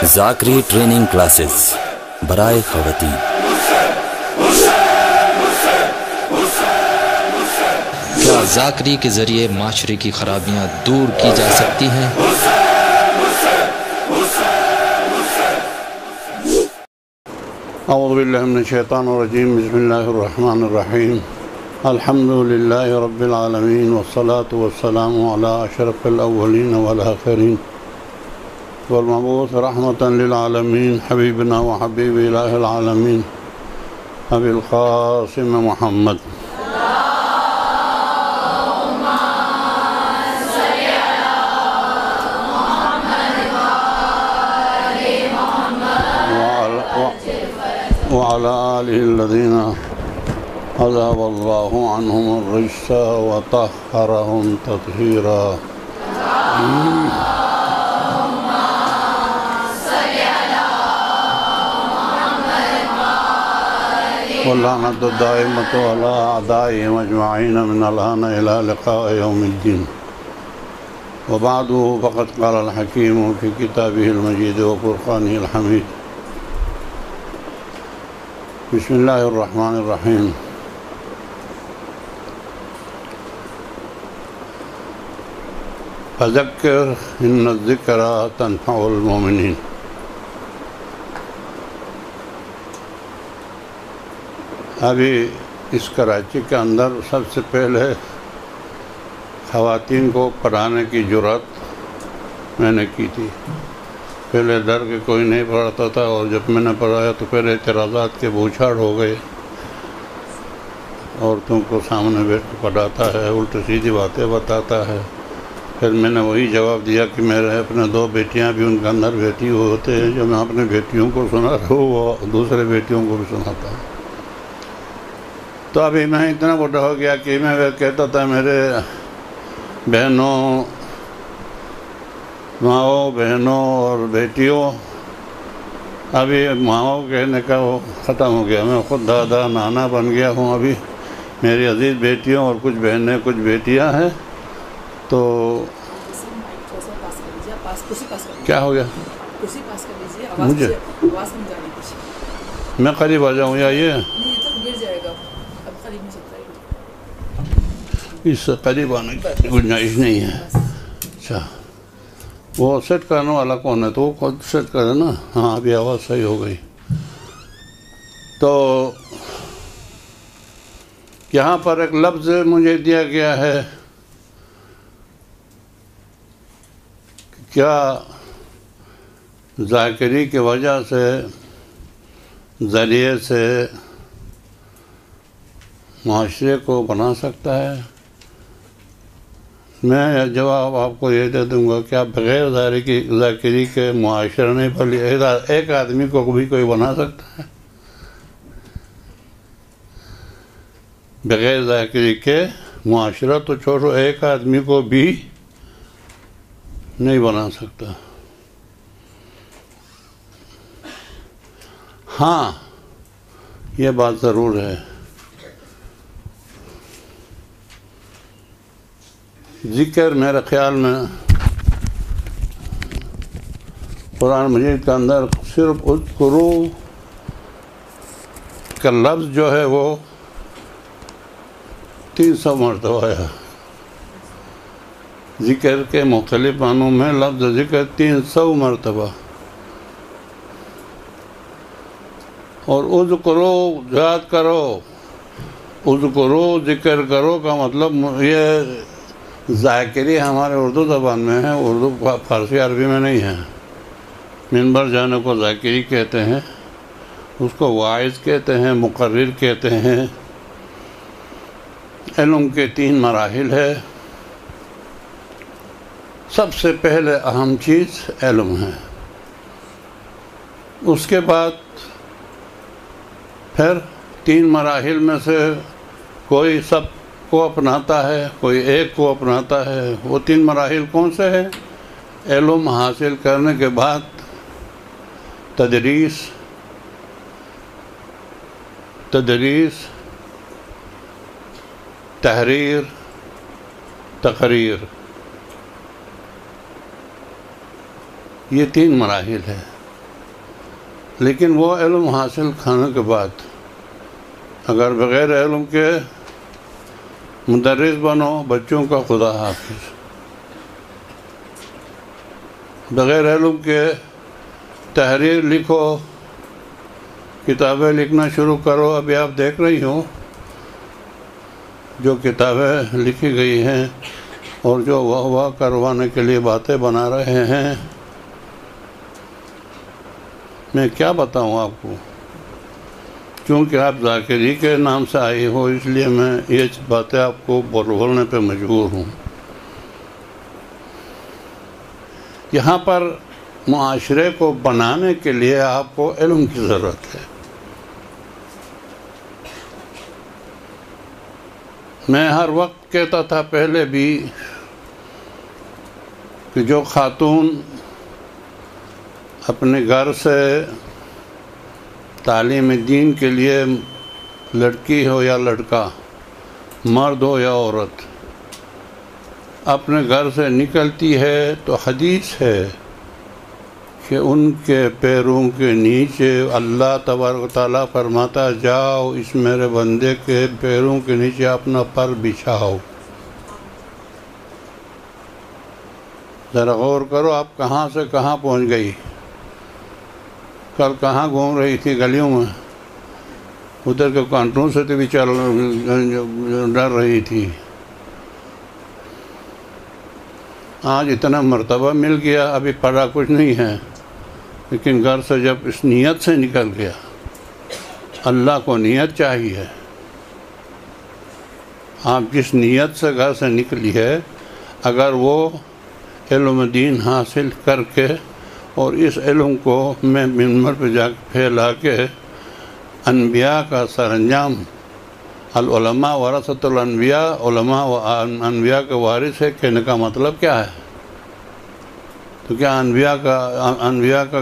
ذاکری training classes برائے خواتین۔ کیا ذاکری کے ذریعے معاشرے کی خرابیاں دور کی جا سکتی ہیں؟ اعوذ باللہ من الشیطان الرجیم، بسم اللہ الرحمن الرحیم، الحمد للہ رب العالمین، والصلاة والسلام علی اشرف الاولین والآخرین، والمبعوث رحمة للعالمین، حبیبنا وحبیب الہ العالمین ابی القاسم محمد۔ وعلى آله الذين عذاب الله عنهم الرجس وطهرهم تطهيرا۔ واللعنة الدائمة على أعدائهم أجمعين من الآن إلى لقاء يوم الدين، وبعد، فقد قال الحكيم في كتابه المجيد وفرقانه الحميد، بسم اللہ الرحمن الرحیم۔ فذکر ان الذکر تنفع المؤمنین۔ ابھی اس کراچی کے اندر سب سے پہلے خواتین کو پڑھانے کی جرأت میں نے کی تھی۔ پہلے ڈر کے کوئی نہیں پڑھاتا تھا، اور جب میں نے پڑھایا تو پہلے اعتراضات کے بوچھاڑ ہو گئے۔ عورتوں کو سامنے بیٹھ کے پڑھاتا ہے، الٹی سیدھی باتیں بتاتا ہے۔ پھر میں نے وہی جواب دیا کہ میرے اپنے 2 بیٹیاں بھی ان کے اندر بیٹھی ہوتے ہیں، جو میں اپنے بیٹیوں کو سنا رہا ہوں وہ دوسرے بیٹیوں کو بھی سناتا ہوں۔ تو ابھی میں اتنا بڑا ہو گیا کہ میں کہتا تھا میرے بہنوں، ماؤں، بہنوں اور بیٹیوں، ابھی ماؤں کہنے کا وہ ختم ہو گیا، میں خود دادا نانا بن گیا ہوں۔ ابھی میری عزیز بیٹیوں اور کچھ بہنیں، کچھ بیٹیاں ہیں۔ تو کیا ہو گیا؟ مجھے میں قریب آ جاؤں یا یہ اس سے قریب آنے کی گنجائش نہیں ہے؟ اچھا، وہ سیٹ کرنے والا کون ہے؟ تو وہ خود سیٹ کرے نا۔ ہاں، ابھی آواز صحیح ہو گئی۔ تو یہاں پر ایک لفظ مجھے دیا گیا ہے، کیا ذاکری کی وجہ سے، ذریعے سے معاشرے کو بنا سکتا ہے؟ میں جواب آپ کو یہ دے دوں گا، کیا بغیر ذاکری کے معاشرہ نہیں بھلی ایک آدمی کو بھی کوئی بنا سکتا ہے؟ بغیر ذاکری کے معاشرہ تو چھوڑو، ایک آدمی کو بھی نہیں بنا سکتا۔ ہاں، یہ بات ضرور ہے، ذکر میرے خیال میں قرآن مجید کے اندر صرف اذکرو کا لفظ جو ہے وہ 300 مرتبہ ہے۔ ذکر کے مختلف معنوں میں لفظ ذکر 300 مرتبہ، اور اذکرو یاد کرو، اذکرو ذکر کرو کا مطلب یہ ذاکری ہمارے اردو زبان میں ہے، اردو فارسی عربی میں نہیں ہے۔ منبر جانے کو ذاکری کہتے ہیں، اس کو واعظ کہتے ہیں، مقرر کہتے ہیں۔ علم کے 3 مراحل ہے۔ سب سے پہلے اہم چیز علم ہے، اس کے بعد پھر 3 مراحل میں سے کوئی سب کو اپناتا ہے، کوئی ایک کو اپناتا ہے۔ وہ 3 مراحل کون سے ہیں؟ علم حاصل کرنے کے بعد تدریس، تحریر، تقریر، یہ 3 مراحل ہے۔ لیکن وہ علم حاصل کرنے کے بعد اگر بغیر علم کے مدرس بنو بچوں کا خدا حافظ، بغیر علم کے تحریر لکھو، کتابیں لکھنا شروع کرو، ابھی آپ دیکھ رہی ہو جو کتابیں لکھی گئی ہیں اور جو واہ کروانے کے لیے باتیں بنا رہے ہیں، میں کیا بتاؤں آپ کو، کیونکہ آپ ذاکری کے نام سے آئی ہو اس لیے میں یہ باتیں آپ کو بولنے پہ مجبور ہوں۔ یہاں پر معاشرے کو بنانے کے لیے آپ کو علم کی ضرورت ہے۔ میں ہر وقت کہتا تھا پہلے بھی کہ جو خاتون اپنے گھر سے تعلیم دین کے لیے، لڑکی ہو یا لڑکا، مرد ہو یا عورت، اپنے گھر سے نکلتی ہے تو حدیث ہے کہ ان کے پیروں کے نیچے اللہ تبارک و تعالیٰ فرماتا جاؤ اس میرے بندے کے پیروں کے نیچے اپنا پر بچھاؤ۔ ذرا غور کرو آپ کہاں سے کہاں پہنچ گئی، کل کہاں گھوم رہی تھی گلیوں میں، ادھر کے کانٹوں سے تو بھی ڈر رہی تھی، آج اتنا مرتبہ مل گیا، ابھی پڑھا کچھ نہیں ہے لیکن گھر سے جب اس نیت سے نکل گیا، اللہ کو نیت چاہیے، آپ جس نیت سے گھر سے نکلی ہے اگر وہ علم دین حاصل کر کے اور اس علم کو میں منبر پہ جا کے پھیلا کے انبیاء کا سر انجام، العلماء ورثۃ الانبیاء، علماء و انبیاء کے وارث ہے کہنے کا مطلب کیا ہے؟ تو کیا انبیاء کا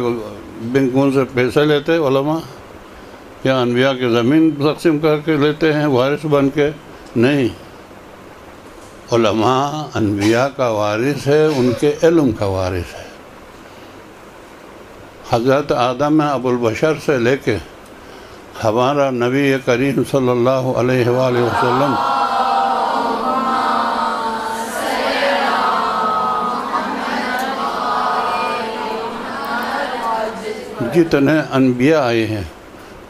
بینکوں سے پیسے لیتے علماء، یا انبیاء کی زمین تقسیم کر کے لیتے ہیں وارث بن کے؟ نہیں، علماء انبیاء کا وارث ہے، ان کے علم کا وارث ہے۔ حضرت آدم ابو البشر سے لے کے ہمارا نبی کریم صلی اللہ علیہ وآلہ وسلم جتنے انبیاء آئے ہیں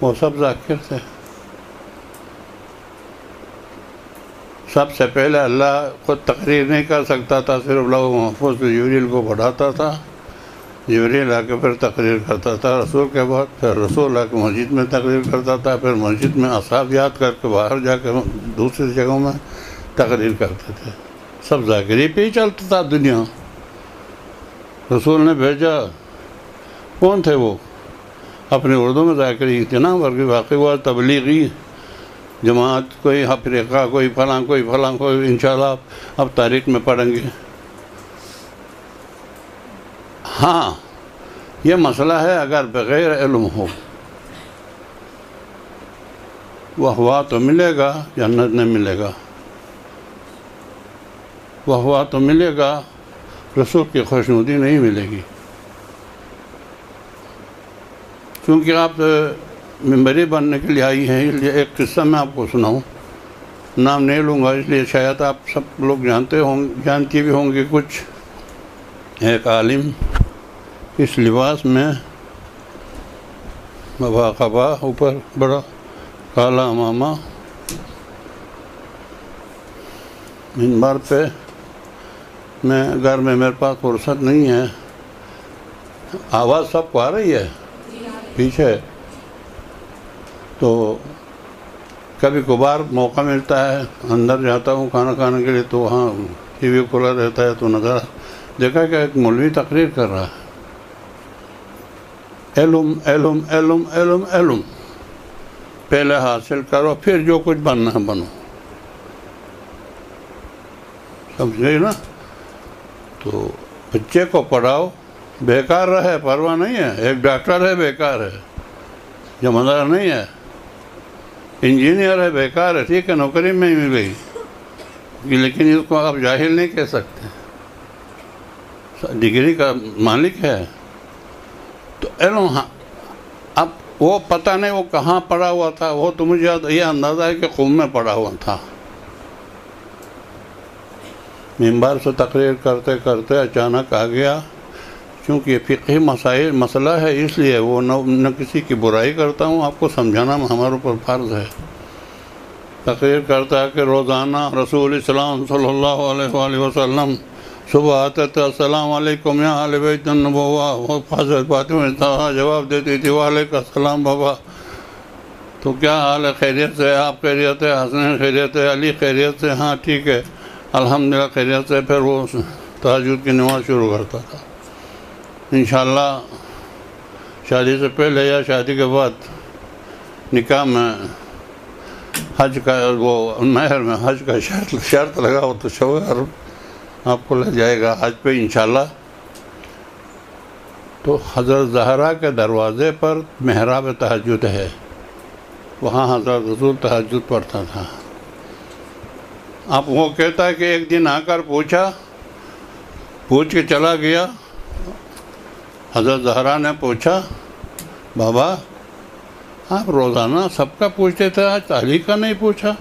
وہ سب ذاکر تھے۔ سب سے پہلے اللہ خود تقریر نہیں کر سکتا تھا، صرف لوح محفوظ جبریل کو پڑھاتا تھا، جبریل آ کے پھر تقریر کرتا تھا، رسول کے بعد پھر رسول آ کے مسجد میں تقریر کرتا تھا، پھر مسجد میں اصحاب یاد کر کے باہر جا کے دوسری جگہوں میں تقریر کرتے تھے۔ سب ذاکری پہ ہی چلتا تھا دنیا۔ رسول نے بھیجا، کون تھے وہ؟ اپنے اردو میں ذاکری تھے نا، بلکہ واقعی وہ تبلیغی جماعت، کوئی افریقہ، کوئی فلاں، کوئی فلاں، کوئی انشاءاللہ اب تاریخ میں پڑھیں گے۔ ہاں یہ مسئلہ ہے اگر بغیر علم ہو، وہ ہوا تو ملے گا، جنت نہیں ملے گا، وہ ہوا تو ملے گا، رسول کی خوشنودی نہیں ملے گی۔ کیونکہ آپ ممبری بننے کے لیے آئی ہیں، اس لیے ایک قصہ میں آپ کو سناؤں، نام نہیں لوں گا اس لیے شاید آپ سب لوگ جانتی بھی ہوں گے کچھ۔ ایک عالم اس لباس میں، قبا اوپر بڑا کالا امامہ، منبر پہ، میں گھر میں میرے پاس فرصت نہیں ہے، آواز سب کو آ رہی ہے پیچھے، تو کبھی کبھار موقع ملتا ہے اندر جاتا ہوں کھانا کھانے کے لیے، تو وہاں ٹی وی کھلا رہتا ہے تو نظر دیکھا کہ ایک مولوی تقریر کر رہا ہے، علم علم علم علم علم پہلے حاصل کرو پھر جو کچھ بننا ہے بنو، سمجھ گئی نا؟ تو بچے کو پڑھاؤ، بیکار رہے پرواہ نہیں ہے، ایک ڈاکٹر ہے بیکار ہے، جمعدار نہیں ہے، انجینئر ہے بیکار ہے، ٹھیک ہے نوکری میں ہی مل گئی، لیکن اس کو آپ جاہل نہیں کہہ سکتے، ڈگری کا مالک ہے۔ تو علم وہ پتہ نہیں وہ کہاں پڑا ہوا تھا، وہ تو مجھے یہ اندازہ ہے کہ قم میں پڑا ہوا تھا۔ منبر سے تقریر کرتے کرتے اچانک آ گیا، چونکہ یہ فقہی مسئلہ ہے اس لیے وہ نہ کسی کی برائی کرتا ہوں، آپ کو سمجھانا ہمارے اوپر فرض ہے۔ تقریر کرتا ہے کہ روزانہ رسول اسلام صلی اللہ علیہ وآلہ وسلم صبح آتے تھے، السلام علیکم یا اہل بیت النبوہ، وہ حضرت فاطمہ جواب دیتی تھی وعلیکم السلام بابا، تو کیا حال ہے، خیریت سے، آپ خیریت ہے، حسنین خیریت ہے، علی خیریت سے، ہاں ٹھیک ہے الحمدللہ خیریت سے۔ پھر وہ تہجد کی نماز شروع کرتا تھا۔ انشاءاللہ شادی سے پہلے یا شادی کے بعد نکاح میں حج کا وہ مہر میں حج کا شرط لگا ہو تو شوہر آپ کو لے جائے گا حج پہ انشاءاللہ۔ تو حضرت زہرا کے دروازے پر محراب تہجد ہے، وہاں حضرت رسول تہجد پڑھتا تھا۔ اب وہ کہتا ہے کہ ایک دن آ کر پوچھ کے چلا گیا۔ حضرت زہرا نے پوچھا بابا آپ روزانہ سب کا پوچھتے تھے، آج علی کا نہیں پوچھا؟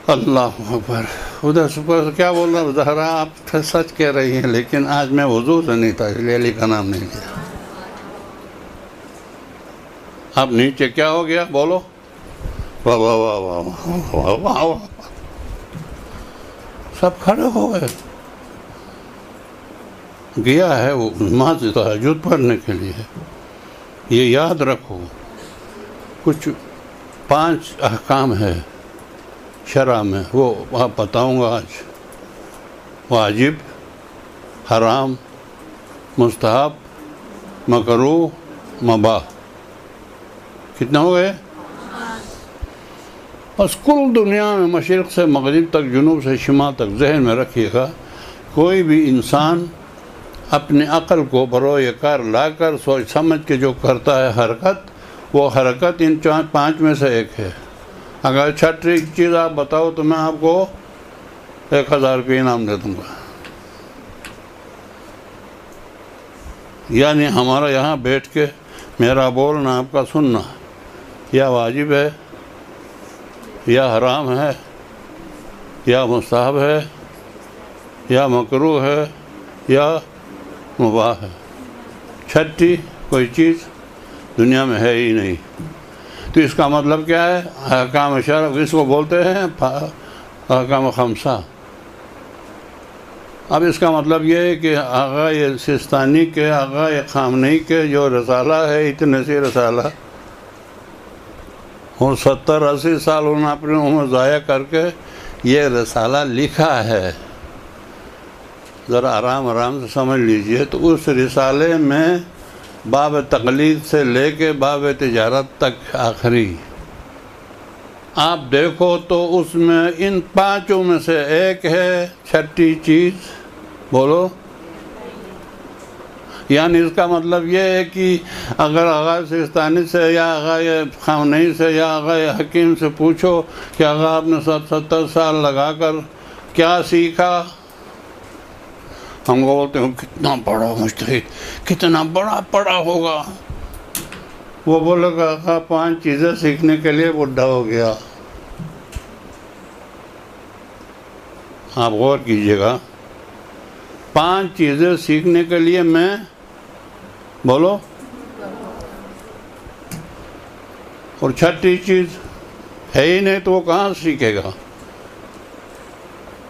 اللہ اکبر۔ ادھر سے کیا بول رہا زہرا آپ سچ کہہ رہی ہیں، لیکن آج میں وضو سے نہیں تھا اس لیے علی کا نام نہیں لیا۔ اب نیچے کیا ہو گیا بولو؟ واہ واہ واہ واہ واہ واہ واہ، سب کھڑے ہو گئے۔ گیا ہے وہ نماز تہجد پڑھنے کے لیے۔ یہ یاد رکھو، کچھ 5 احکام ہے شرع میں، وہ آپ بتاؤں گا آج۔ واجب، حرام، مستحب، مکروہ، مباح۔ کتنا ہو گئے؟ بس کل دنیا میں مشرق سے مغرب تک، جنوب سے شمال تک ذہن میں رکھیے گا، کوئی بھی انسان اپنے عقل کو بروئے کار لا کر سوچ سمجھ کے جو کرتا ہے حرکت، وہ حرکت ان 5 میں سے ایک ہے۔ اگر چھٹی چیز آپ بتاؤ تو میں آپ کو 1000 روپے انعام دے دوں گا۔ یعنی ہمارا یہاں بیٹھ کے میرا بولنا آپ کا سننا یا واجب ہے، یا حرام ہے، یا مستحب ہے، یا مکروہ ہے، یا مباح ہے۔ چھٹی کوئی چیز دنیا میں ہے ہی نہیں۔ تو اس کا مطلب کیا ہے؟ احکام شرع، اس کو بولتے ہیں احکام خمسہ۔ اب اس کا مطلب یہ ہے کہ آغا سستانی کے، آغا خامنئی کے جو رسالہ ہے، اتنے سے رسالہ، اور 70-80 سال انہوں نے اپنی عمر ضائع کر کے یہ رسالہ لکھا ہے۔ ذرا آرام سے سمجھ لیجئے۔ تو اس رسالے میں باب تقلید سے لے کے باب تجارت تک آخری آپ دیکھو تو اس میں ان 5 میں سے ایک ہے چھٹی چیز، بولو۔ یعنی اس کا مطلب یہ ہے کہ اگر آغا سستانی سے یا آغا خامنئی سے یا آغا حکیم سے پوچھو کہ آغا آپ نے 70 سال لگا کر کیا سیکھا، ہم کو بولتے ہیں کتنا بڑا مجتہد، کتنا بڑا پڑھا ہوگا۔ وہ بولے گا آقا 5 چیزیں سیکھنے کے لیے بڈھا ہو گیا۔ آپ غور کیجئے گا، 5 چیزیں سیکھنے کے لیے میں، بولو، اور چھٹی چیز ہے ہی نہیں تو وہ کہاں سیکھے گا؟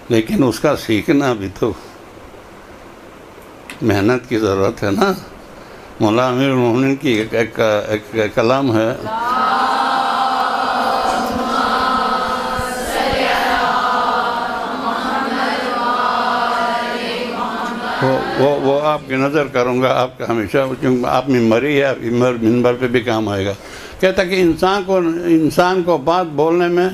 لیکن اس کا سیکھنا بھی تو محنت کی ضرورت ہے نا۔ مولا امیر المومنین کی ایک کلام ہے، وہ آپ کی نظر کروں گا، آپ کا ہمیشہ، چونکہ آپ ممبری ہے، منبر پہ بھی کام آئے گا۔ کہتا کہ انسان کو بات بولنے میں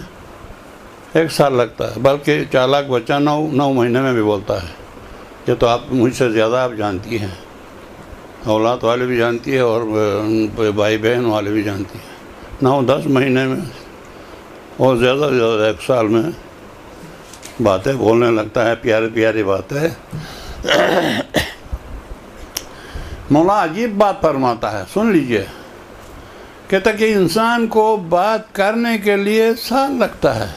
1 سال لگتا ہے، بلکہ چالاک بچہ 9 مہینے میں بھی بولتا ہے۔ یہ تو آپ مجھ سے زیادہ آپ جانتی ہیں، اولاد والے بھی جانتی ہے اور بھائی بہن والے بھی جانتی ہیں۔ 9-10 مہینے میں اور زیادہ سے زیادہ 1 سال میں باتیں بولنے لگتا ہے، پیاری پیاری باتیں۔ مولا عجیب بات فرماتا ہے، سن لیجئے، کہتا کہ انسان کو بات کرنے کے لیے سال لگتا ہے،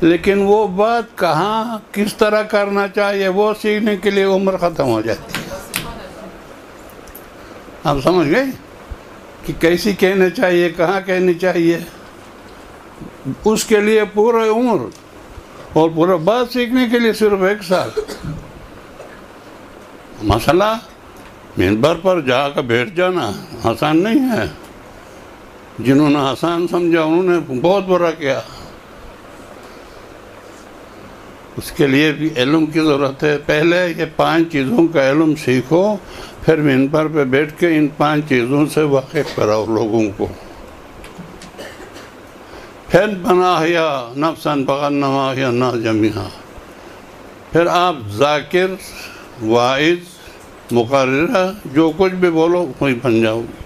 لیکن وہ بات کہاں کس طرح کرنا چاہیے وہ سیکھنے کے لیے عمر ختم ہو جاتی ہے۔ آپ سمجھ گئے کہ کیسی کہنا چاہیے، کہاں کہنی چاہیے، اس کے لیے پورا عمر، اور پورا بات سیکھنے کے لیے صرف 1 سال۔ مسئلہ منبر پر جا کر بیٹھ جانا آسان نہیں ہے، جنہوں نے آسان سمجھا انہوں نے بہت برا کیا۔ اس کے لیے بھی علم کی ضرورت ہے۔ پہلے یہ 5 چیزوں کا علم سیکھو، پھر منبر پہ بیٹھ کے ان 5 چیزوں سے واقف کراؤ لوگوں کو۔ پھر بنایا نفساً فغنما یا نا جمیعا، پھر آپ ذاکر، واعظ، مقررہ، جو کچھ بھی بولو وہی بن جاؤ گی۔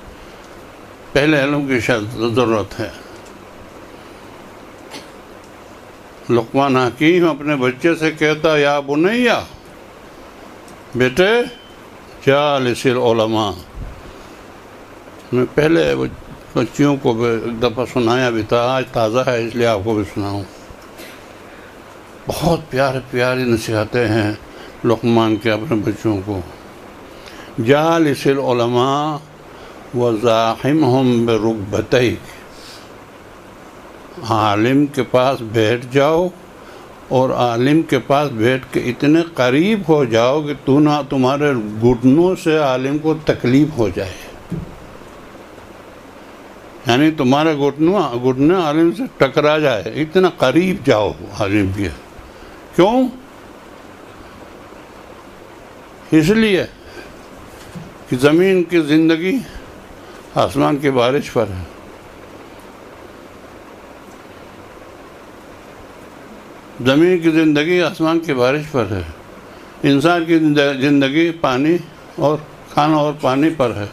پہلے علم کی ضرورت ہے۔ لقمان حکیم اپنے بچے سے کہتا، یا بنیا، بیٹے جالس العلماء۔ میں پہلے بچیوں کو بھی ایک دفعہ سنایا بھی تھا، آج تازہ ہے اس لیے آپ کو بھی سناؤں۔ بہت پیاری نصیحتیں ہیں لقمان کے اپنے بچوں کو۔ جالس العلماء وزاحمہم برکبتیک، عالم کے پاس بیٹھ جاؤ اور عالم کے پاس بیٹھ کے اتنے قریب ہو جاؤ کہ تمہارے گھٹنوں سے عالم کو تکلیف ہو جائے، یعنی تمہارے گھٹنے عالم سے ٹکرا جائے، اتنا قریب جاؤ عالم کے۔ کیوں؟ اس لیے کہ زمین کی زندگی آسمان کی بارش پر ہے۔ زمین کی زندگی آسمان کی بارش پر ہے، انسان کی زندگی پانی اور کھانا اور پانی پر ہے۔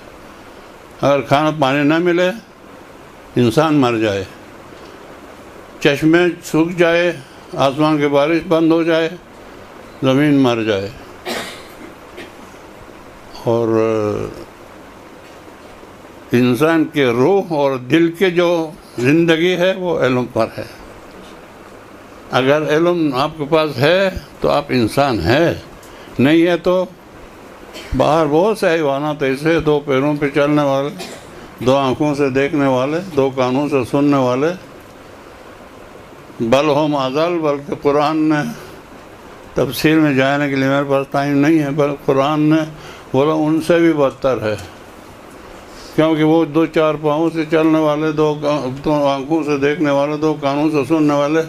اگر کھانا پانی نہ ملے انسان مر جائے، چشمے سوکھ جائے، آسمان کی بارش بند ہو جائے، زمین مر جائے۔ اور انسان کے روح اور دل کے جو زندگی ہے وہ علم پر ہے۔ اگر علم آپ کے پاس ہے تو آپ انسان ہے، نہیں ہے تو باہر بہت سے حیوانات ایسے، 2 پیروں پہ چلنے والے، 2 آنکھوں سے دیکھنے والے، 2 کانوں سے سننے والے، بل ہم اضل، بلکہ قرآن نے تفصیل میں جانے کے لیے میرے پاس ٹائم نہیں ہے، بلکہ قرآن نے بولا ان سے بھی بدتر ہے، کیونکہ وہ 2-4 پاؤں سے چلنے والے، 2 آنکھوں سے دیکھنے والے، 2 کانوں سے سننے والے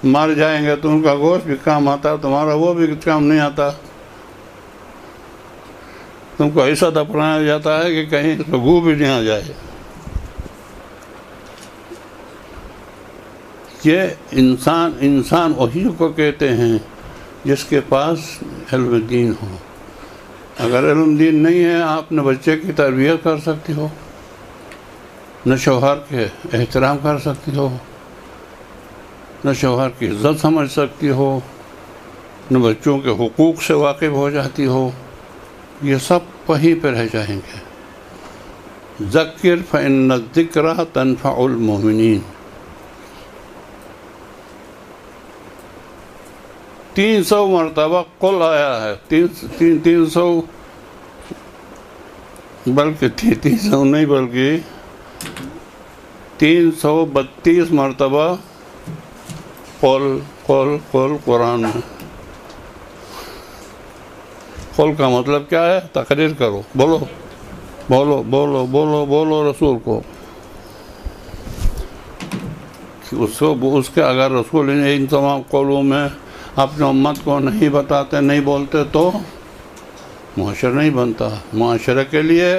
مر جائیں گے تو ان کا گوشت بھی کام آتا، تمہارا وہ بھی کام نہیں آتا۔ تم کو ایسا دفنایا جاتا ہے کہ کہیں اس کو گو بھی نہیں آ جائے۔ یہ انسان وہی کو کہتے ہیں جس کے پاس علم دین ہو۔ اگر علم دین نہیں ہے، آپ نے بچے کی تربیت کر سکتی ہو، نہ شوہر کے احترام کر سکتی ہو، نہ شوہر کی عزت سمجھ سکتی ہو، نہ بچوں کے حقوق سے واقف ہو جاتی ہو، یہ سب وہیں پہ رہ جائیں گے۔ ذکر فإن الذکرى تنفع المؤمنین۔ 300 مرتبہ قل آیا ہے، 300 بلکہ 300 نہیں بلکہ 332 مرتبہ قل قرآن میں۔ قل کا مطلب کیا ہے؟ تقریر کرو، بولو بولو بولو بولو بولو رسول کو۔ اس کے اگر رسول ان تمام قولوں میں اپنے امت کو نہیں بتاتے، نہیں بولتے تو معاشرہ نہیں بنتا۔ معاشرے کے لیے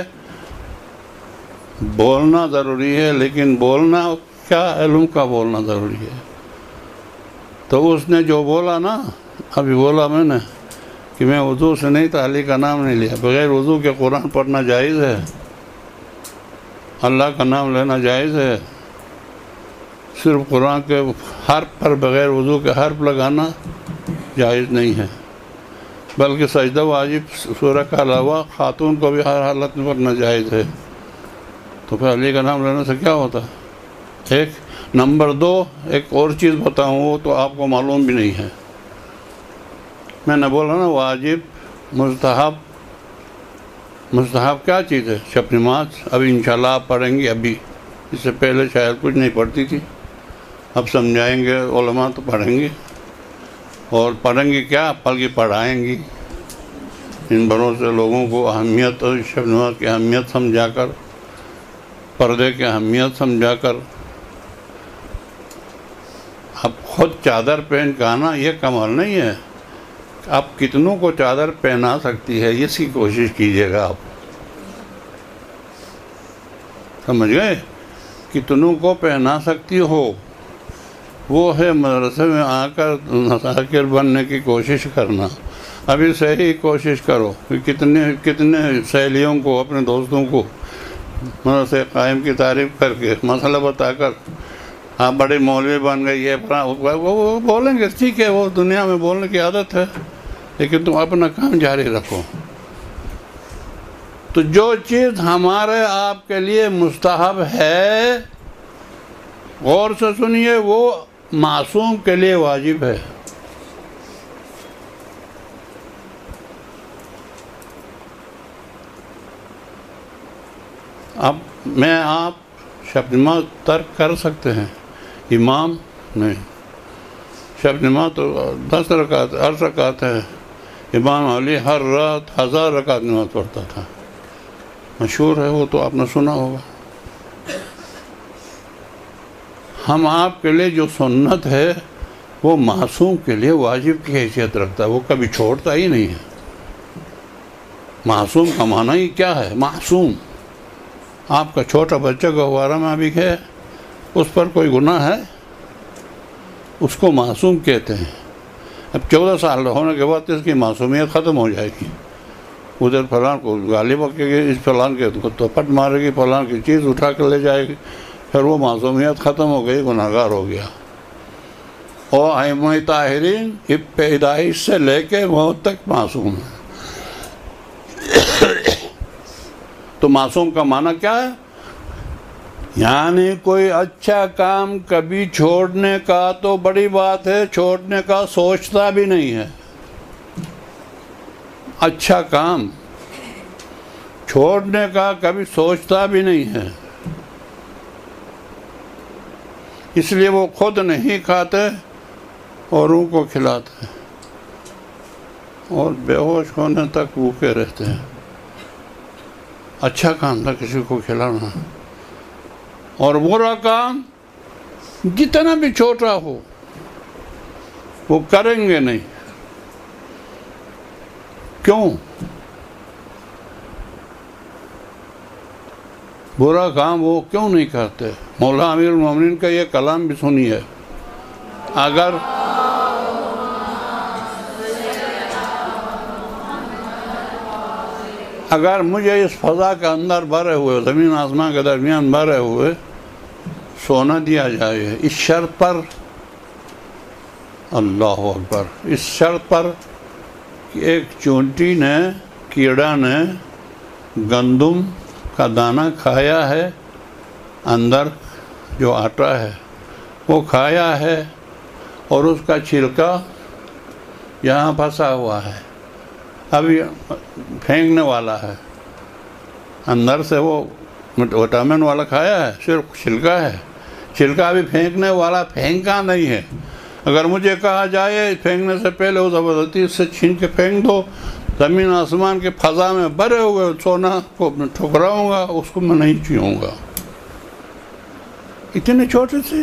بولنا ضروری ہے، لیکن بولنا کیا؟ علم کا بولنا ضروری ہے۔ تو اس نے جو بولا نا، ابھی بولا میں نے کہ میں وضو سے نہیں تھا، علی کا نام نہیں لیا، بغیر وضو کے قرآن پڑھنا جائز ہے، اللہ کا نام لینا جائز ہے، صرف قرآن کے حرف پر بغیر وضو کے حرف لگانا جائز نہیں ہے۔ بلکہ سجدہ واجب سورہ کا علاوہ خاتون کو بھی ہر حالت میں پڑھنا جائز ہے. تو پھر علی کا نام لینے سے کیا ہوتا؟ ایک نمبر 2 ایک اور چیز بتاؤں، وہ تو آپ کو معلوم بھی نہیں ہے. میں نے بولا نا واجب مستحب کیا چیز ہے؟ شب نماز. ابھی انشاءاللہ آپ پڑھیں گی. ابھی اس سے پہلے شاید کچھ نہیں پڑھتی تھی، اب سمجھائیں گے علماء تو پڑھیں گی. اور پڑھیں گی کیا؟ بلکہ پڑھائیں گی ان بڑوں سے لوگوں کو اہمیت اور شب نماز کی اہمیت سمجھا کر، پردے کی اہمیت سمجھا کر. اب خود چادر پہن کے آنا یہ کمال نہیں ہے. آپ کتنوں کو چادر پہنا سکتی ہے اس کی کوشش کیجیے گا. آپ سمجھ گئے؟ کتنوں کو پہنا سکتی ہو، وہ ہے مدرسے میں آ کر ذاکر بننے کی کوشش کرنا. ابھی سے ہی کوشش کرو کہ کتنے سہیلیوں کو، اپنے دوستوں کو مدرسے قائم کی تعریف کر کے، مسئلہ بتا کر آپ بڑے مولوی بن گئی ہے، وہ بولیں گے ٹھیک ہے، وہ دنیا میں بولنے کی عادت ہے، لیکن تم اپنا کام جاری رکھو. تو جو چیز ہمارے آپ کے لیے مستحب ہے، غور سے سنیے، وہ معصوم کے لیے واجب ہے. اب میں آپ شب نماز ترک کر سکتے ہیں، امام نہیں. شب نماز تو 10 رکعت 8 رکعت ہے. امام علی ہر رات 1000 رکعت نماز پڑھتا تھا، مشہور ہے، وہ تو آپ نے سنا ہوگا. ہم آپ کے لیے جو سنت ہے وہ معصوم کے لیے واجب کی حیثیت رکھتا ہے، وہ کبھی چھوڑتا ہی نہیں ہے. معصوم کا معنی ہی کیا ہے؟ معصوم. آپ کا چھوٹا بچہ گہوارہ میں بھی ہے، اس پر کوئی گناہ ہے؟ اس کو معصوم کہتے ہیں. اب 14 سال ہونے کے بعد اس کی معصومیت ختم ہو جائے گی. ادھر فلان کو گالی بکے گی، اس فلان کے تو پٹ مارے گی، فلان کی چیز اٹھا کے لے جائے گی، پھر وہ معصومیت ختم ہو گئی، گناہگار ہو گیا. اور ائمہ طاہرین پیدائش سے لے کے موت تک معصوم ہیں. تو معصوم کا معنی کیا ہے؟ یعنی کوئی اچھا کام کبھی چھوڑنے کا تو بڑی بات ہے، چھوڑنے کا سوچتا بھی نہیں ہے. اچھا کام چھوڑنے کا کبھی سوچتا بھی نہیں ہے. اس لیے وہ خود نہیں کھاتے، اوروں کو کھلاتے اور بے ہوش ہونے تک بھوکے رہتے ہیں. اچھا کام تھا کسی کو کھلانا. اور برا کام جتنا بھی چھوٹا ہو وہ کریں گے نہیں. کیوں؟ برا کام وہ کیوں نہیں کرتے؟ مولا امیر المومنین کا یہ کلام بھی سنیے. اگر مجھے اس فضا کے اندر بھرے ہوئے، زمین آسمان کے درمیان بھرے ہوئے سونا دیا جائے، اس شرط پر، اللہ اکبر، اس شرط پر کہ ایک چونٹی نے، کیڑا نے گندم کا دانہ کھایا ہے، اندر جو آٹا ہے وہ کھایا ہے، اور اس کا چھلکا یہاں پھنسا ہوا ہے، ابھی پھینکنے والا ہے. اندر سے وہ وٹامن والا کھایا ہے، صرف چھلکا ہے، چھلکا ابھی پھینکنے والا پھینکا نہیں ہے. اگر مجھے کہا جائے پھینکنے سے پہلے وہ زبردستی سے چھین کے پھینک دو، زمین آسمان کے فضا میں بھرے ہوئے سونا کو میں ٹھکراؤں گا، اس کو میں نہیں چھیوں گا. اتنے چھوٹے سے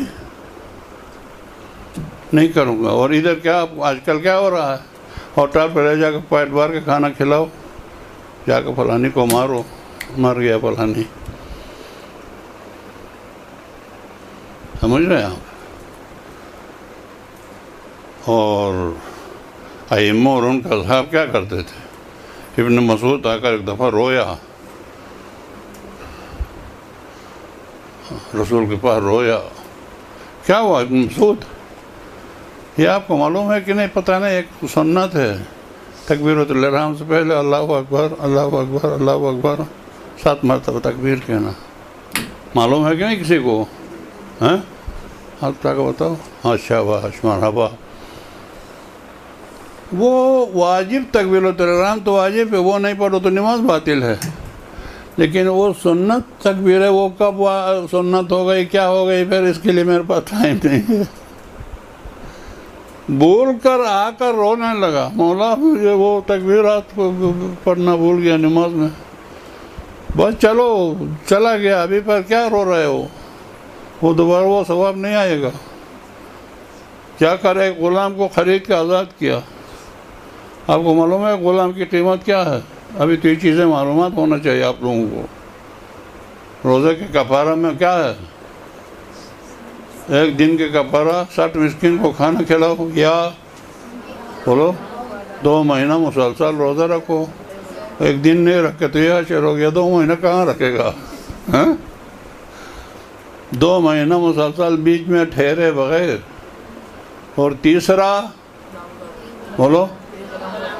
نہیں کروں گا. اور ادھر کیا آج کل کیا ہو رہا ہے؟ ہوٹل پہ رہ جا کے پیٹ بھر کے کھانا کھلاؤ، جا کے فلانی کو مارو، مر گیا فلانی. سمجھ رہے ہیں آپ؟ اور ائمہ اور ان کا صاحب کیا کرتے تھے؟ ابن مسعود آ کر ایک دفعہ رویا، رسول کے پاس رویا. کیا ہوا ابن مسعود؟ یہ آپ کو معلوم ہے کہ نہیں پتہ نہیں، ایک سنت ہے تکبیرۃ الاحرام سے پہلے اللہ اکبر اللہ اکبر اللہ اکبر 7 مرتبہ تکبیر کہنا. معلوم ہے کہ نہیں کسی کو؟ ہاں آپ کیا بتاؤ. اچھا باش مرحبا. وہ واجب تکبیرۃ الاحرام تو واجب ہے، وہ نہیں پڑھو تو نماز باطل ہے. لیکن وہ سنت تکبیر ہے، وہ کب سنت ہو گئی کیا ہو گئی پھر اس کے لیے میرے پاس ٹائم نہیں ہے. بھول کر آ کر رونے لگا، مولا مجھے وہ تکبیرات پڑھنا بھول گیا نماز میں. بس چلو چلا گیا، ابھی پر کیا رو رہے ہو؟ وہ دوبارہ وہ ثواب نہیں آئے گا. کیا کرے؟ ایک غلام کو خرید کے آزاد کیا. آپ کو معلوم ہے غلام کی قیمت کیا ہے؟ ابھی تو یہ چیزیں معلومات ہونا چاہیے آپ لوگوں کو. روزے کے کفارہ میں کیا ہے؟ 1 دن کے کفارہ 60 مسکین کو کھانا کھلاؤ، یا بولو 2 مہینہ مسلسل روزہ رکھو. 1 دن نہیں رکھے تو یہ اشر ہو گیا، 2 مہینہ کہاں رکھے گا؟ 2 مہینہ مسلسل بیچ میں ٹھہرے بغیر. اور تیسرا بولو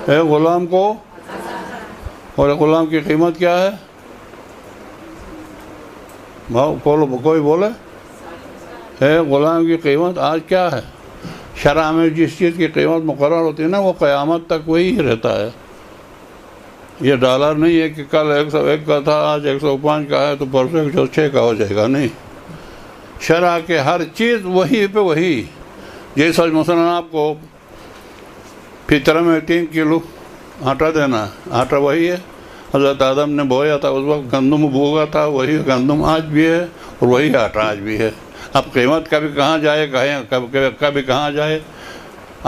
ایک غلام کو، اور ایک غلام کی قیمت کیا ہے؟ کوئی بولے. ایک غلام کی قیمت آج کیا ہے؟ شرع میں جس چیز کی قیمت مقرر ہوتی ہے نا وہ قیامت تک وہی رہتا ہے. یہ ڈالر نہیں ہے کہ کل 101 کا تھا آج 105 کا ہے تو پرسوں 106 کا ہو جائے گا، نہیں. شرع کے ہر چیز وہی پہ وہی. جیسا مثلاً آپ کو فطر میں 3 کلو آٹا دینا ہے، آٹا وہی ہے. حضرت آدم نے بویا تھا اس وقت گندم بوگا تھا، وہی گندم آج بھی ہے اور وہی آٹا آج بھی ہے. اب قیمت کبھی کہاں جائے کبھی کہاں جائے.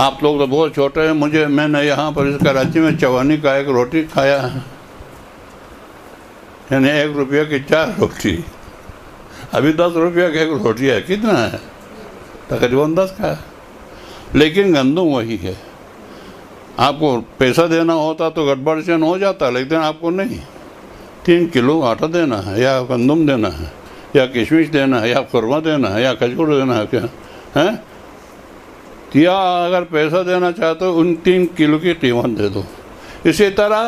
آپ لوگ تو بہت چھوٹے ہیں. میں نے یہاں پر اس کراچی میں 54 کا 1 روٹی کھایا ہے، یعنی 1 روپیہ کی 4 روٹی. ابھی 10 روپیہ کی 1 روٹی ہے. کتنا ہے؟ تقریباً 10 کا ہے. لیکن گندم وہی ہے. آپ کو پیسہ دینا ہوتا تو گڑبڑ چین ہو جاتا، لیکن آپ کو نہیں. 3 کلو آٹا دینا ہے، یا گندم دینا ہے، یا کشمش دینا ہے، یا خرما دینا ہے، یا کھجور دینا ہے. کیا ہے؟ یا اگر پیسہ دینا چاہتے ہو ان 3 کلو کی قیمت دے دو. اسی طرح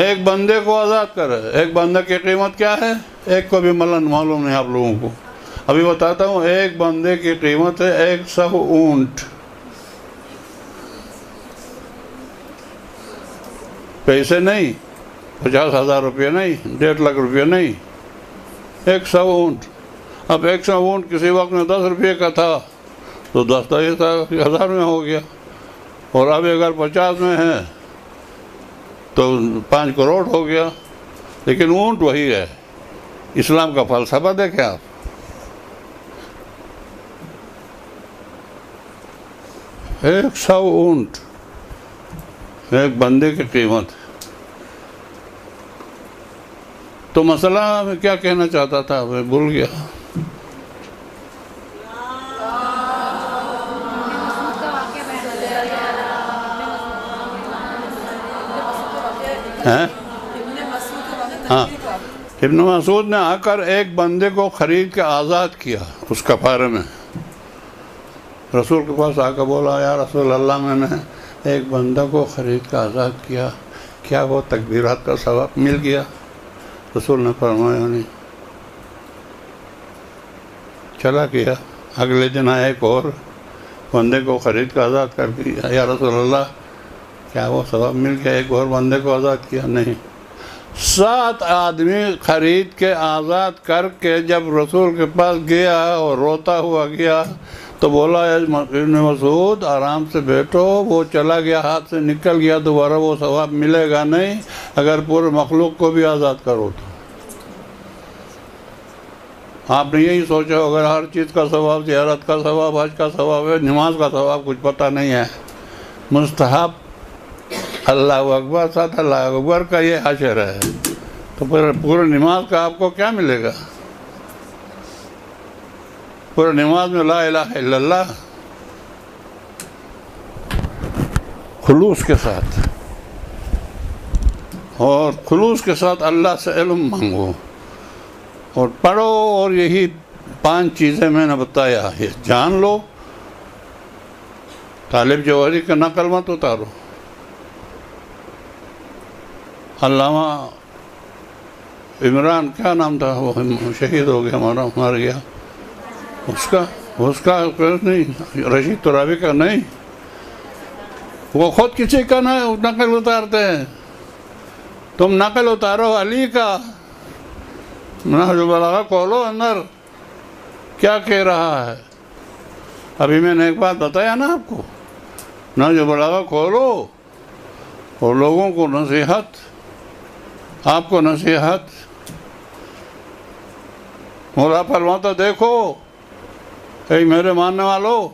ایک بندے کو آزاد کرے. ایک بندے کی قیمت کیا ہے؟ ایک کو بھی معلوم نہیں آپ لوگوں کو. ابھی بتاتا ہوں. ایک بندے کی قیمت ہے 100 اونٹ. پیسے نہیں، 50,000 روپیہ نہیں، 1.5 لاکھ روپیہ نہیں، 100 اونٹ. اب 100 اونٹ کسی وقت میں 10 روپے کا تھا تو 10,000 میں ہو گیا. اور اب اگر 50 میں ہے تو 5 کروڑ ہو گیا. لیکن اونٹ وہی ہے. اسلام کا فلسفہ دیکھیں آپ. ایک 100 اونٹ ایک بندے کی قیمت. تو مسئلہ میں کیا کہنا چاہتا تھا میں بھول گیا. ہاں، ابن مسعود نے آ کر ایک بندے کو خرید کے آزاد کیا اس کفارے میں. رسول کے پاس آ کر بولا یا رسول اللہ میں نے ایک بندہ کو خرید کے آزاد کیا، کیا وہ تکبیرات کا ثواب مل گیا؟ رسول نے فرمایا نہیں. چلا گیا. اگلے دن آیا ایک اور بندے کو خرید کے آزاد کر دیا. یا رسول اللہ کیا وہ ثواب مل گیا؟ ایک اور بندے کو آزاد کیا. نہیں. 7 آدمی خرید کے آزاد کر کے جب رسول کے پاس گیا اور روتا ہوا گیا تو بولا ابن مسعود آرام سے بیٹھو، وہ چلا گیا، ہاتھ سے نکل گیا، دوبارہ وہ ثواب ملے گا نہیں اگر پورے مخلوق کو بھی آزاد کرو تو. آپ نے یہی سوچا اگر ہر چیز کا ثواب، زیارت کا ثواب، حج کا ثواب ہے، نماز کا ثواب کچھ پتہ نہیں ہے. مستحب اللہ اکبر 7 اللہ اکبر کا یہ حشر ہے تو پھر پورے نماز کا آپ کو کیا ملے گا؟ پورے نماز میں لا الہ الا اللہ خلوص کے ساتھ، اور خلوص کے ساتھ اللہ سے علم مانگو اور پڑھو. اور یہی 5 چیزیں میں نے بتایا، یہ جان لو طالب جوہری کا نقل مت اتارو. علامہ عمران کیا نام تھا وہ شہید ہو گیا ہمارا مر گیا اس کا نہیں رشید ترابی کا نہیں وہ خود کسی کا نقل اتارتے ہیں. تم نقل اتارو علی کا. نہج البلاغہ کھولو اندر کیا کہہ رہا ہے. ابھی میں نے ایک بات بتایا نا آپ کو. نہج البلاغہ کھولو اور لوگوں کو نصیحت آپ کو نصیحت. مولا فرماتا دیکھو اے میرے ماننے والوں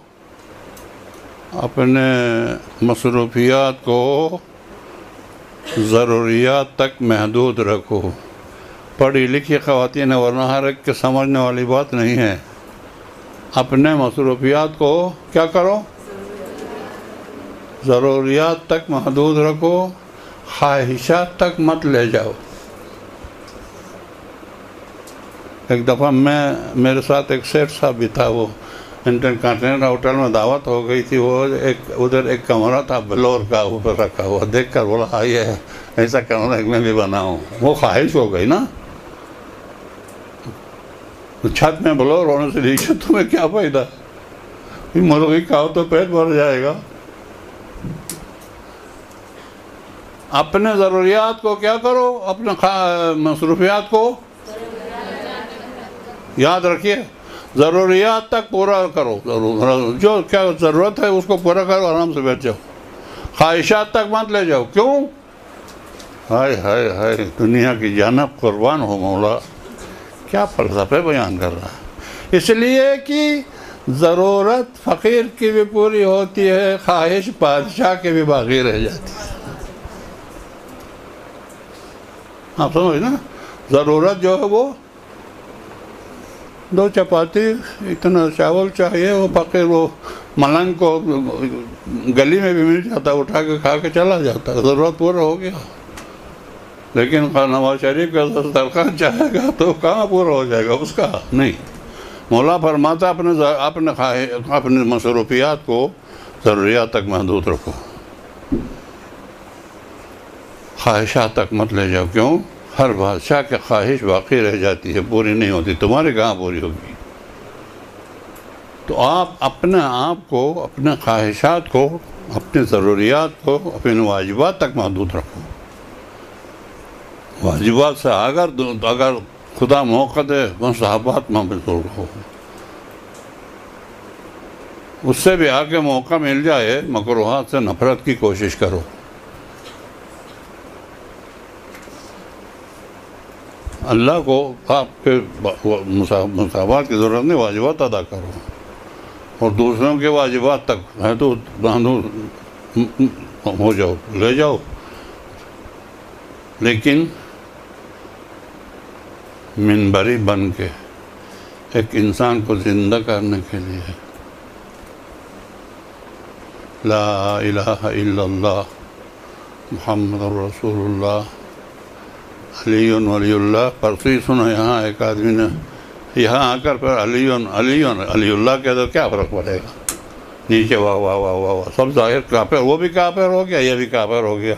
اپنے مصروفیات کو ضروریات تک محدود رکھو. پڑھی لکھی خواتین ورنہ ہر ایک کے سمجھنے والی بات نہیں ہے. اپنے مصروفیات کو کیا کرو ضروریات تک محدود رکھو. خواہشات تک مت لے جاؤ. ایک دفعہ میرے ساتھ ایک سیٹ صاحب بھی تھا. وہ انٹرکنٹیننٹل ہوٹل میں دعوت ہو گئی تھی. وہ ادھر ایک کمرہ تھا بلور کا اوپر رکھا ہوا. دیکھ کر بولا آئیے ایسا کمرہ ایک میں بھی بناؤں. وہ خواہش ہو گئی نا. چھت میں بلور ہونے سے نیچے تمہیں کیا فائدہ. مرغی کھاؤ تو پیٹ بھر جائے گا. اپنے ضروریات کو کیا کرو اپنے مصروفیات کو یاد رکھیے ضروریات تک پورا کرو. جو کیا ضرورت ہے اس کو پورا کرو. آرام سے بیٹھ جاؤ. خواہشات تک مت لے جاؤ. کیوں؟ ہائے ہائے ہائے دنیا کی جانب قربان ہو مولا. کیا فلسفے بیان کر رہا ہے. اس لیے کہ ضرورت فقیر کی بھی پوری ہوتی ہے. خواہش بادشاہ کی بھی باقی رہ جاتی ہے. آپ سمجھ نا. ضرورت جو ہے وہ 2 چپاتی اتنا چاول چاہیے. وہ فقیر وہ ملنگ کو گلی میں بھی مل جاتا اٹھا کے کھا کے چلا جاتا. ضرورت پورا ہو گیا. لیکن نواز شریف کا دسترخوان چاہے گا تو کہاں پورا ہو جائے گا اس کا. نہیں. مولا فرماتا اپنے مصروفیات کو ضروریات تک محدود رکھو. خواہشات تک مت لے جاؤ. کیوں؟ ہر بادشاہ کی خواہش باقی رہ جاتی ہے پوری نہیں ہوتی. تمہاری کہاں پوری ہوگی. تو آپ اپنے آپ کو اپنے خواہشات کو اپنی ضروریات کو اپنے واجبات تک محدود رکھو. واجبات سے اگر خدا موقع دے مستحبات میں محدود رہو. اس سے بھی آگے موقع مل جائے مکروہات سے نفرت کی کوشش کرو. اللہ کو آپ کے مساوات کی ضرورت نہیں. واجبات ادا کرو اور دوسروں کے واجبات تک محدود ہو جاؤ لے جاؤ. لیکن منبری بن کے ایک انسان کو زندہ کرنے کے لیے لا الہ الا اللہ محمد رسول اللہ علی ولی اللہ. پرسوں ہی سنا یہاں ایک آدمی نے یہاں آ کر پھر علی اللہ کہہ دو کیا فرق پڑے گا. نیچے واہ واہ واہ واہ واہ سب ظاہر کافر. وہ بھی کافر ہو گیا یہ بھی کافر ہو گیا.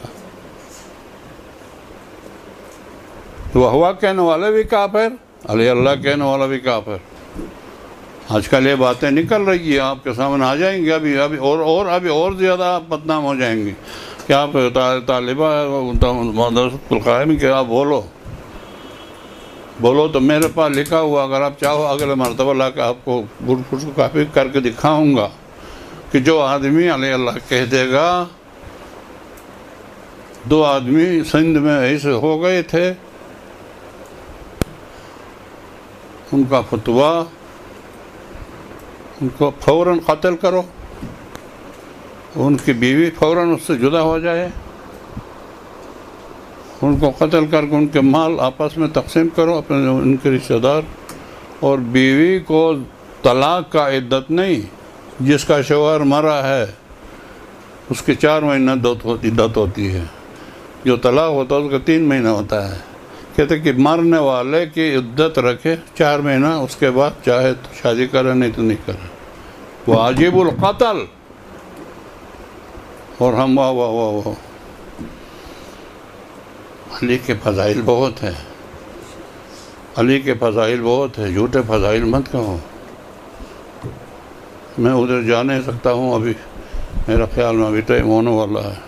ہوا کہنے والے بھی کافر علی اللہ کہنے والا بھی کافر. آج کل یہ باتیں نکل رہی ہیں آپ کے سامنے آ جائیں گی. ابھی اور زیادہ آپ بدنام ہو جائیں گے. کہ آپ طالبہ مدرسۃ القائم کہ آپ بولو تو میرے پاس لکھا ہوا. اگر آپ چاہو اگلے مرتبہ لا کے آپ کو کافی کر کے دکھاؤں گا کہ جو آدمی علی اللہ کہہ دے گا. 2 آدمی سندھ میں ایسے ہو گئے تھے. ان کا فتویٰ ان کو فوراً قتل کرو. ان کی بیوی فوراً اس سے جدا ہو جائے. ان کو قتل کر کے ان کے مال آپس میں تقسیم کرو اپنے ان کے رشتہ دار. اور بیوی کو طلاق کا عدت نہیں. جس کا شوہر مرا ہے اس کے 4 مہینہ عدت ہوتی ہے. جو طلاق ہوتا ہے اس کا 3 مہینہ ہوتا ہے. کہتے کہ مرنے والے کی عدت رکھے 4 مہینہ. اس کے بعد چاہے تو شادی کرے نہیں تو نہیں کرے. واجب القتل اور ہم واہ واہ واہ واہ. علی کے فضائل بہت ہیں، علی کے فضائل بہت ہیں، جھوٹے فضائل مت کہو. میں ادھر جا نہیں سکتا ہوں ابھی، میرا خیال میں ابھی ٹائم ہونے والا ہے.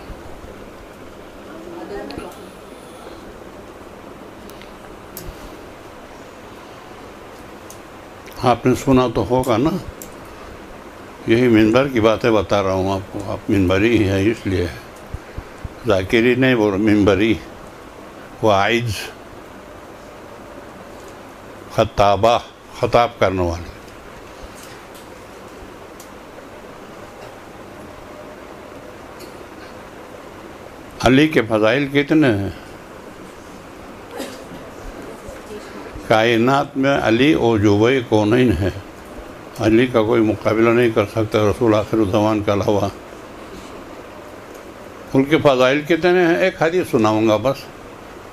آپ نے سنا تو ہوگا نا، یہی منبر کی باتیں بتا رہا ہوں آپ کو. آپ منبری ہی ہیں اس لیے، ذاکری نہیں بول رہا، منبری، واعظ، خطابہ، خطاب کرنے والے. علی کے فضائل کتنے ہیں؟ کائنات میں علی اوجوبۂ کونین ہے، علی کا کوئی مقابلہ نہیں کر سکتا رسول آخر الزمان کے علاوہ. ان کے فضائل کتنے ہیں؟ ایک حدیث سناؤں گا بس،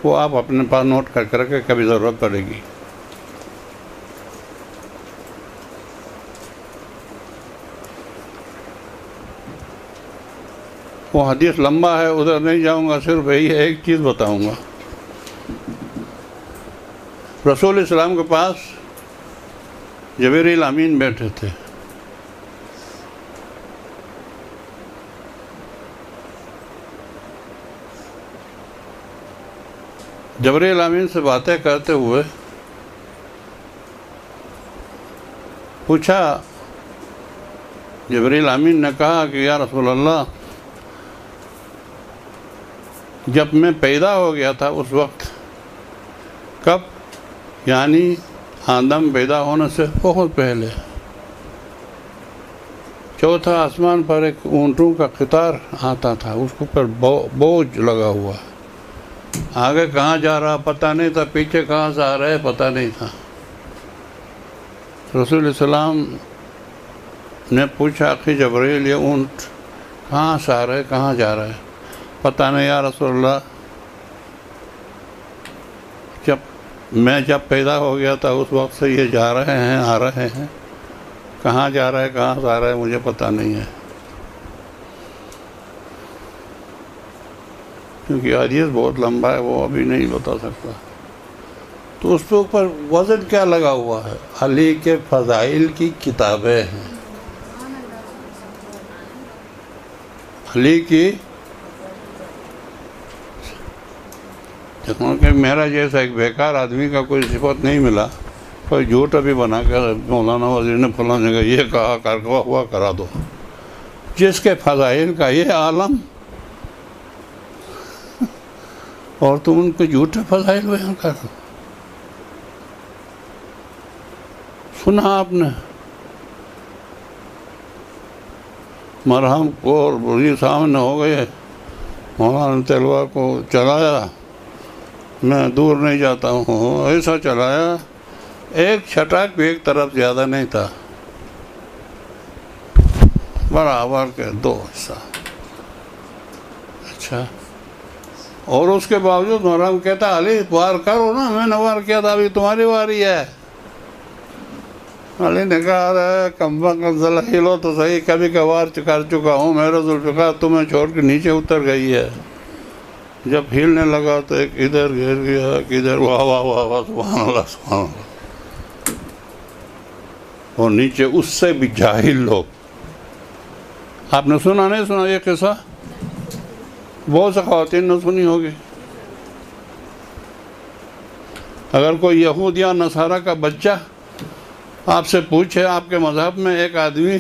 وہ آپ اپنے پاس نوٹ کر کے کبھی ضرورت پڑے گی. وہ حدیث لمبا ہے، ادھر نہیں جاؤں گا، صرف یہی ایک چیز بتاؤں گا. رسول اسلام کے پاس جبریل امین بیٹھے تھے. جبریل امین سے باتیں کرتے ہوئے پوچھا، جبریل امین نے کہا کہ یا رسول اللہ، جب میں پیدا ہو گیا تھا اس وقت، کب؟ یعنی آدم پیدا ہونے سے بہت پہلے. چوتھا آسمان پر ایک اونٹوں کا قطار آتا تھا، اس کے اوپر بوجھ لگا ہوا، آگے کہاں جا رہا پتہ نہیں تھا، پیچھے کہاں سے آ رہا ہے پتہ نہیں تھا. رسول السلام نے پوچھا کہ جبریل، یہ اونٹ کہاں سے آ رہا ہے، کہاں جا رہا ہے؟ پتہ نہیں یا رسول اللہ، جب پیدا ہو گیا تھا اس وقت سے یہ جا رہے ہیں، آ رہے ہیں، کہاں جا رہا ہے کہاں سے آ رہا ہے مجھے پتہ نہیں ہے. کیونکہ حدیث بہت لمبا ہے، وہ ابھی نہیں بتا سکتا. تو اس کے اوپر وزن کیا لگا ہوا ہے؟ علی کے فضائل کی کتابیں ہیں، علی کی. کہ میرا جیسا ایک بیکار آدمی کا کوئی صفت نہیں ملا، کوئی جھوٹ ابھی بنا کے مولانا وزیر نے فلاں جگہ یہ کہا ہوا کرا دو. جس کے فضائل کا یہ عالم، اور تم ان کے جھوٹے فضائل بیان کر دو. سنا آپ نے مرہم کو بری سامنے ہو گئے، مولانا تلوار کو چلایا، میں دور نہیں جاتا ہوں، ایسا چلایا، ایک چھٹاک بھی ایک طرف زیادہ نہیں تھا، برابر کے دو حصہ. اچھا، اور اس کے باوجود مرہم کہتا، علی وار کرو نا، میں نے وار کیا تھا، ابھی تمہاری واری ہے. علی نے کہا، ارے کمبخت ہلو تو صحیح، کبھی کبھار کر چکا ہوں، میرے ذوالفقار تمہیں چھوڑ کے نیچے اتر گئی ہے. جب ہلنے لگا تو ایک ادھر گر گیا، ایک ادھر، واہ واہ واہ واہ، سبحان اللہ سبحان اللہ. اور نیچے اس سے بھی جاہل لوگ. آپ نے سنا نہیں سنا یہ قصہ؟ بہت سے خواتین نے سنی ہوگی. اگر کوئی یہود یا نصارہ کا بچہ آپ سے پوچھے آپ کے مذہب میں ایک آدمی،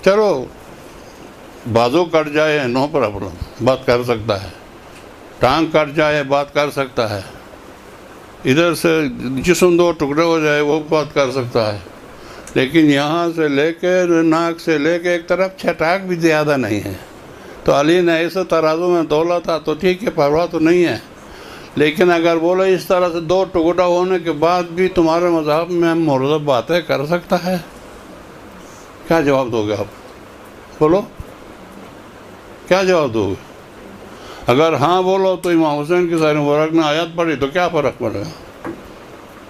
چلو بازو کٹ جائے نو پرابلم، بات کر سکتا ہے، ٹانگ کٹ جائے بات کر سکتا ہے، ادھر سے جسم دو ٹکڑے ہو جائے وہ بات کر سکتا ہے، لیکن یہاں سے لے کے ناک سے لے کے ایک طرف چھٹاک بھی زیادہ نہیں ہے. تو علی نے ایسے ترازو میں تولا تھا تو ٹھیک ہے، پرواہ تو نہیں ہے. لیکن اگر بولے اس طرح سے دو ٹکڑا ہونے کے بعد بھی تمہارے مذہب میں مرغب باتیں کر سکتا ہے، کیا جواب دو گے آپ؟ بولو، کیا جواب دو گے؟ اگر ہاں بولو تو امام حسین کی ساری مبارک نے آیات پڑھی تو کیا فرق پڑے گا؟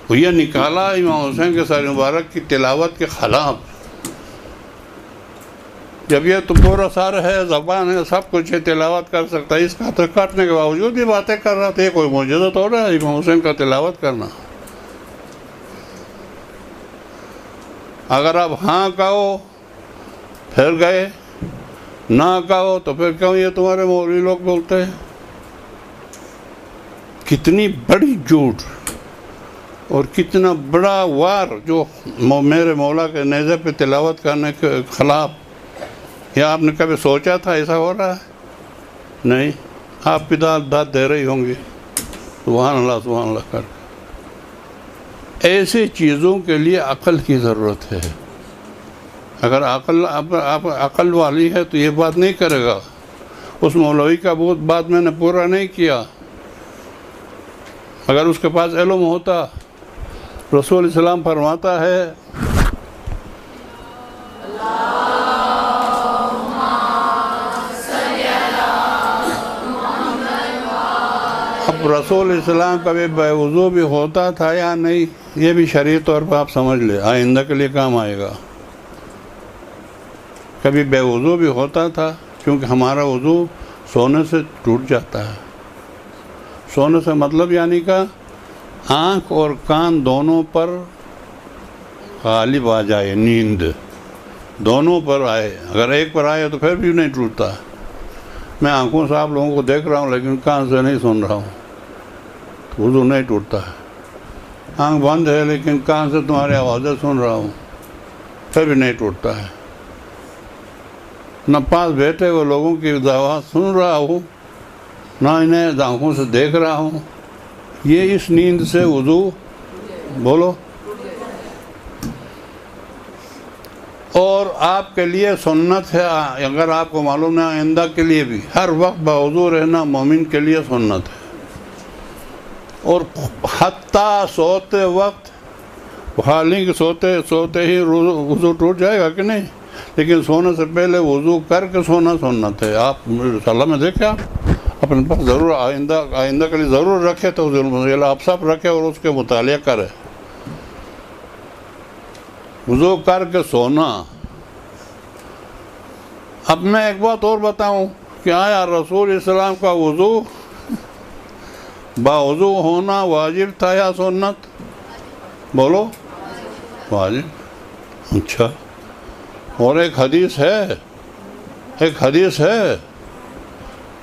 وہ یہ نکالا امام حسین کے ساری مبارک کی تلاوت کے خلاف. جب یہ تو پورا سر ہے، زبان ہے، سب کچھ ہے، تلاوت کر سکتا ہے، اس کا تو کاٹنے کے باوجود بھی باتیں کر رہا تھا، یہ کوئی معجزہ تو ہو رہا ہے امام حسین کا تلاوت کرنا؟ اگر آپ ہاں کہو پھر گئے، نہ کہو تو پھر کیوں یہ تمہارے مولوی لوگ بولتے ہیں؟ کتنی بڑی جھوٹ اور کتنا بڑا وار جو میرے مولا کے نیزے پہ تلاوت کرنے کے خلاف. یا آپ نے کبھی سوچا تھا ایسا ہو رہا ہے؟ نہیں. آپ بھی داد دے رہی ہوں گی سبحان اللہ کر. ایسی چیزوں کے لیے عقل کی ضرورت ہے. اگر عقل والی ہے تو یہ بات نہیں کرے گا. اس مولوی کا بات میں نے پورا نہیں کیا. اگر اس کے پاس علم ہوتا، رسول اسلام فرماتا ہے اب رسول اسلام کبھی بے وضو بھی ہوتا تھا یا نہیں، یہ بھی شرعی طور پر آپ سمجھ لیں، آئندہ کے لیے کام آئے گا. کبھی بے وضو بھی ہوتا تھا، کیونکہ ہمارا وضو سونے سے ٹوٹ جاتا ہے. سونے سے مطلب یعنی کہ آنکھ اور کان دونوں پر غالب آ جائے، نیند دونوں پر آئے. اگر ایک پر آئے تو پھر بھی نہیں ٹوٹتا. میں آنکھوں سے آپ لوگوں کو دیکھ رہا ہوں لیکن کان سے نہیں سن رہا ہوں، وضو نہیں ٹوٹتا ہے. آنکھ بند ہے لیکن کان سے تمہاری آوازیں سن رہا ہوں، پھر بھی نہیں ٹوٹتا ہے. نہ پاس بیٹھے ہوئے لوگوں کی آواز سن رہا ہوں، نہ انہیں آنکھوں سے دیکھ رہا ہوں. یہ اس نیند سے وضو بولو. اور آپ کے لیے سنت ہے، اگر آپ کو معلوم ہے آئندہ کے لیے بھی ہر وقت باوضو رہنا مومن کے لیے سنت ہے. اور حتیٰ سوتے وقت، حالانکہ سوتے ہی وضو ٹوٹ جائے گا کہ نہیں، لیکن سونے سے پہلے وضو کر کے سونا سنت ہے. آپ رسالہ میں دیکھیں، آپ اپنے پاس ضرور آئندہ کے لیے ضرور رکھے، تو آپ سب رکھے اور اس کے مطالعہ کرے. وضو کر کے سونا. اب میں ایک بات اور بتاؤں کہ آیا رسول اسلام کا وضو باوضو ہونا واجب تھا یا سنت؟ بولو. واجب. اچھا. اور ایک حدیث ہے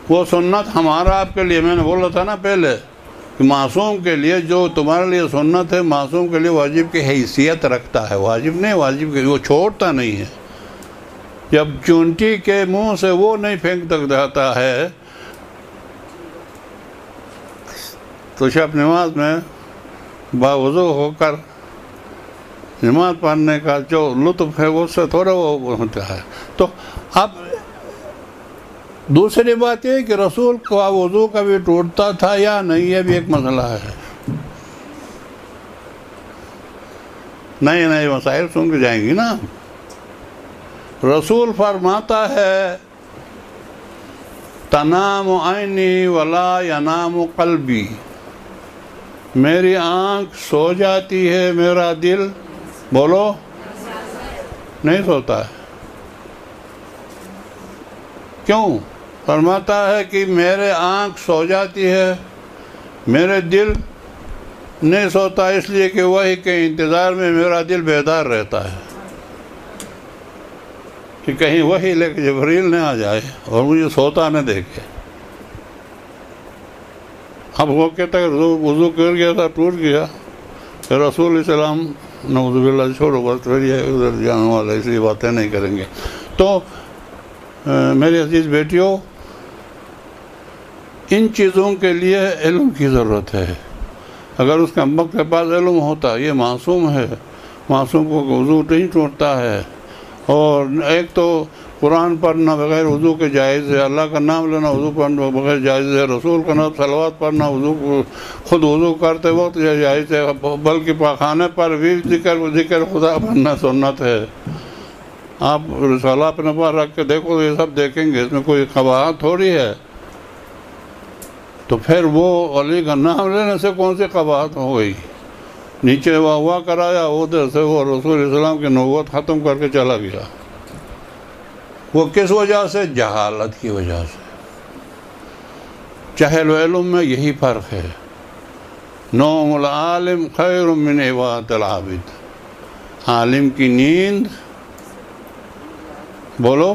وہ سنت ہمارا آپ کے لیے، میں نے بولا تھا نا پہلے کہ معصوم کے لیے جو تمہارے لیے سنت ہے، معصوم کے لیے واجب کی حیثیت رکھتا ہے. واجب نہیں، واجب کے وہ چھوڑتا نہیں ہے. جب چونٹی کے منہ سے وہ نہیں پھینک تک جاتا ہے تو شب نماز میں باوضو ہو کر نماز پڑھنے کا جو لطف ہے وہ سے تھوڑا وہ ہوتا ہے. تو اب دوسری بات یہ کہ رسول کا وضو کبھی ٹوٹتا تھا یا نہیں، یہ بھی ایک مسئلہ ہے. نئے مسائل سن کے جائیں گی نا. رسول فرماتا ہے تنام عینی ولا ینام قلبی، میری آنکھ سو جاتی ہے، میرا دل بولو نہیں سوتا ہے. کیوں؟ فرماتا ہے کہ میرے آنکھ سو جاتی ہے، میرے دل نہیں سوتا، اس لیے کہ وحی کے انتظار میں میرا دل بیدار رہتا ہے کہ کہیں وحی لے کے جبریل نہ آ جائے اور مجھے سوتا نہ دیکھے. اب وہ کہتا ہے وضو کر گیا تھا، ٹوٹ گیا، پھر رسول السلام نعوذ باللہ چھوڑو بس، پھر یہ ادھر جانے والا، اس لیے باتیں نہیں کریں گے. تو میری عزیز بیٹیوں، ان چیزوں کے لیے علم کی ضرورت ہے. اگر اس کا وقت کے پاس علم ہوتا، یہ معصوم ہے، معصوم کو وضو نہیں ٹوٹتا ہے. اور ایک تو قرآن پڑھنا بغیر وضو کے جائز ہے، اللہ کا نام لینا وضو پڑھنا بغیر جائز ہے، رسول کا نام صلوات پڑھنا خود وضو کرتے وقت جائز ہے، بلکہ پاخانے پر بھی ذکر خدا پڑھنا سنت ہے. آپ رسالہ اپنے پاس رکھ کے دیکھو، یہ سب دیکھیں گے، اس میں کوئی قباحت تھوڑی ہے. تو پھر وہ علی کا نام لینے سے کون سی قباحت ہو گئی؟ نیچے واہ کرایا، ادھر سے وہ رسول اسلام کی نبوت ختم کر کے چلا گیا. وہ کس وجہ سے؟ جہالت کی وجہ سے۔ جہل و علم میں یہی فرق ہے۔ نوم العالم خیر من عبادت العابد، عالم کی نیند بولو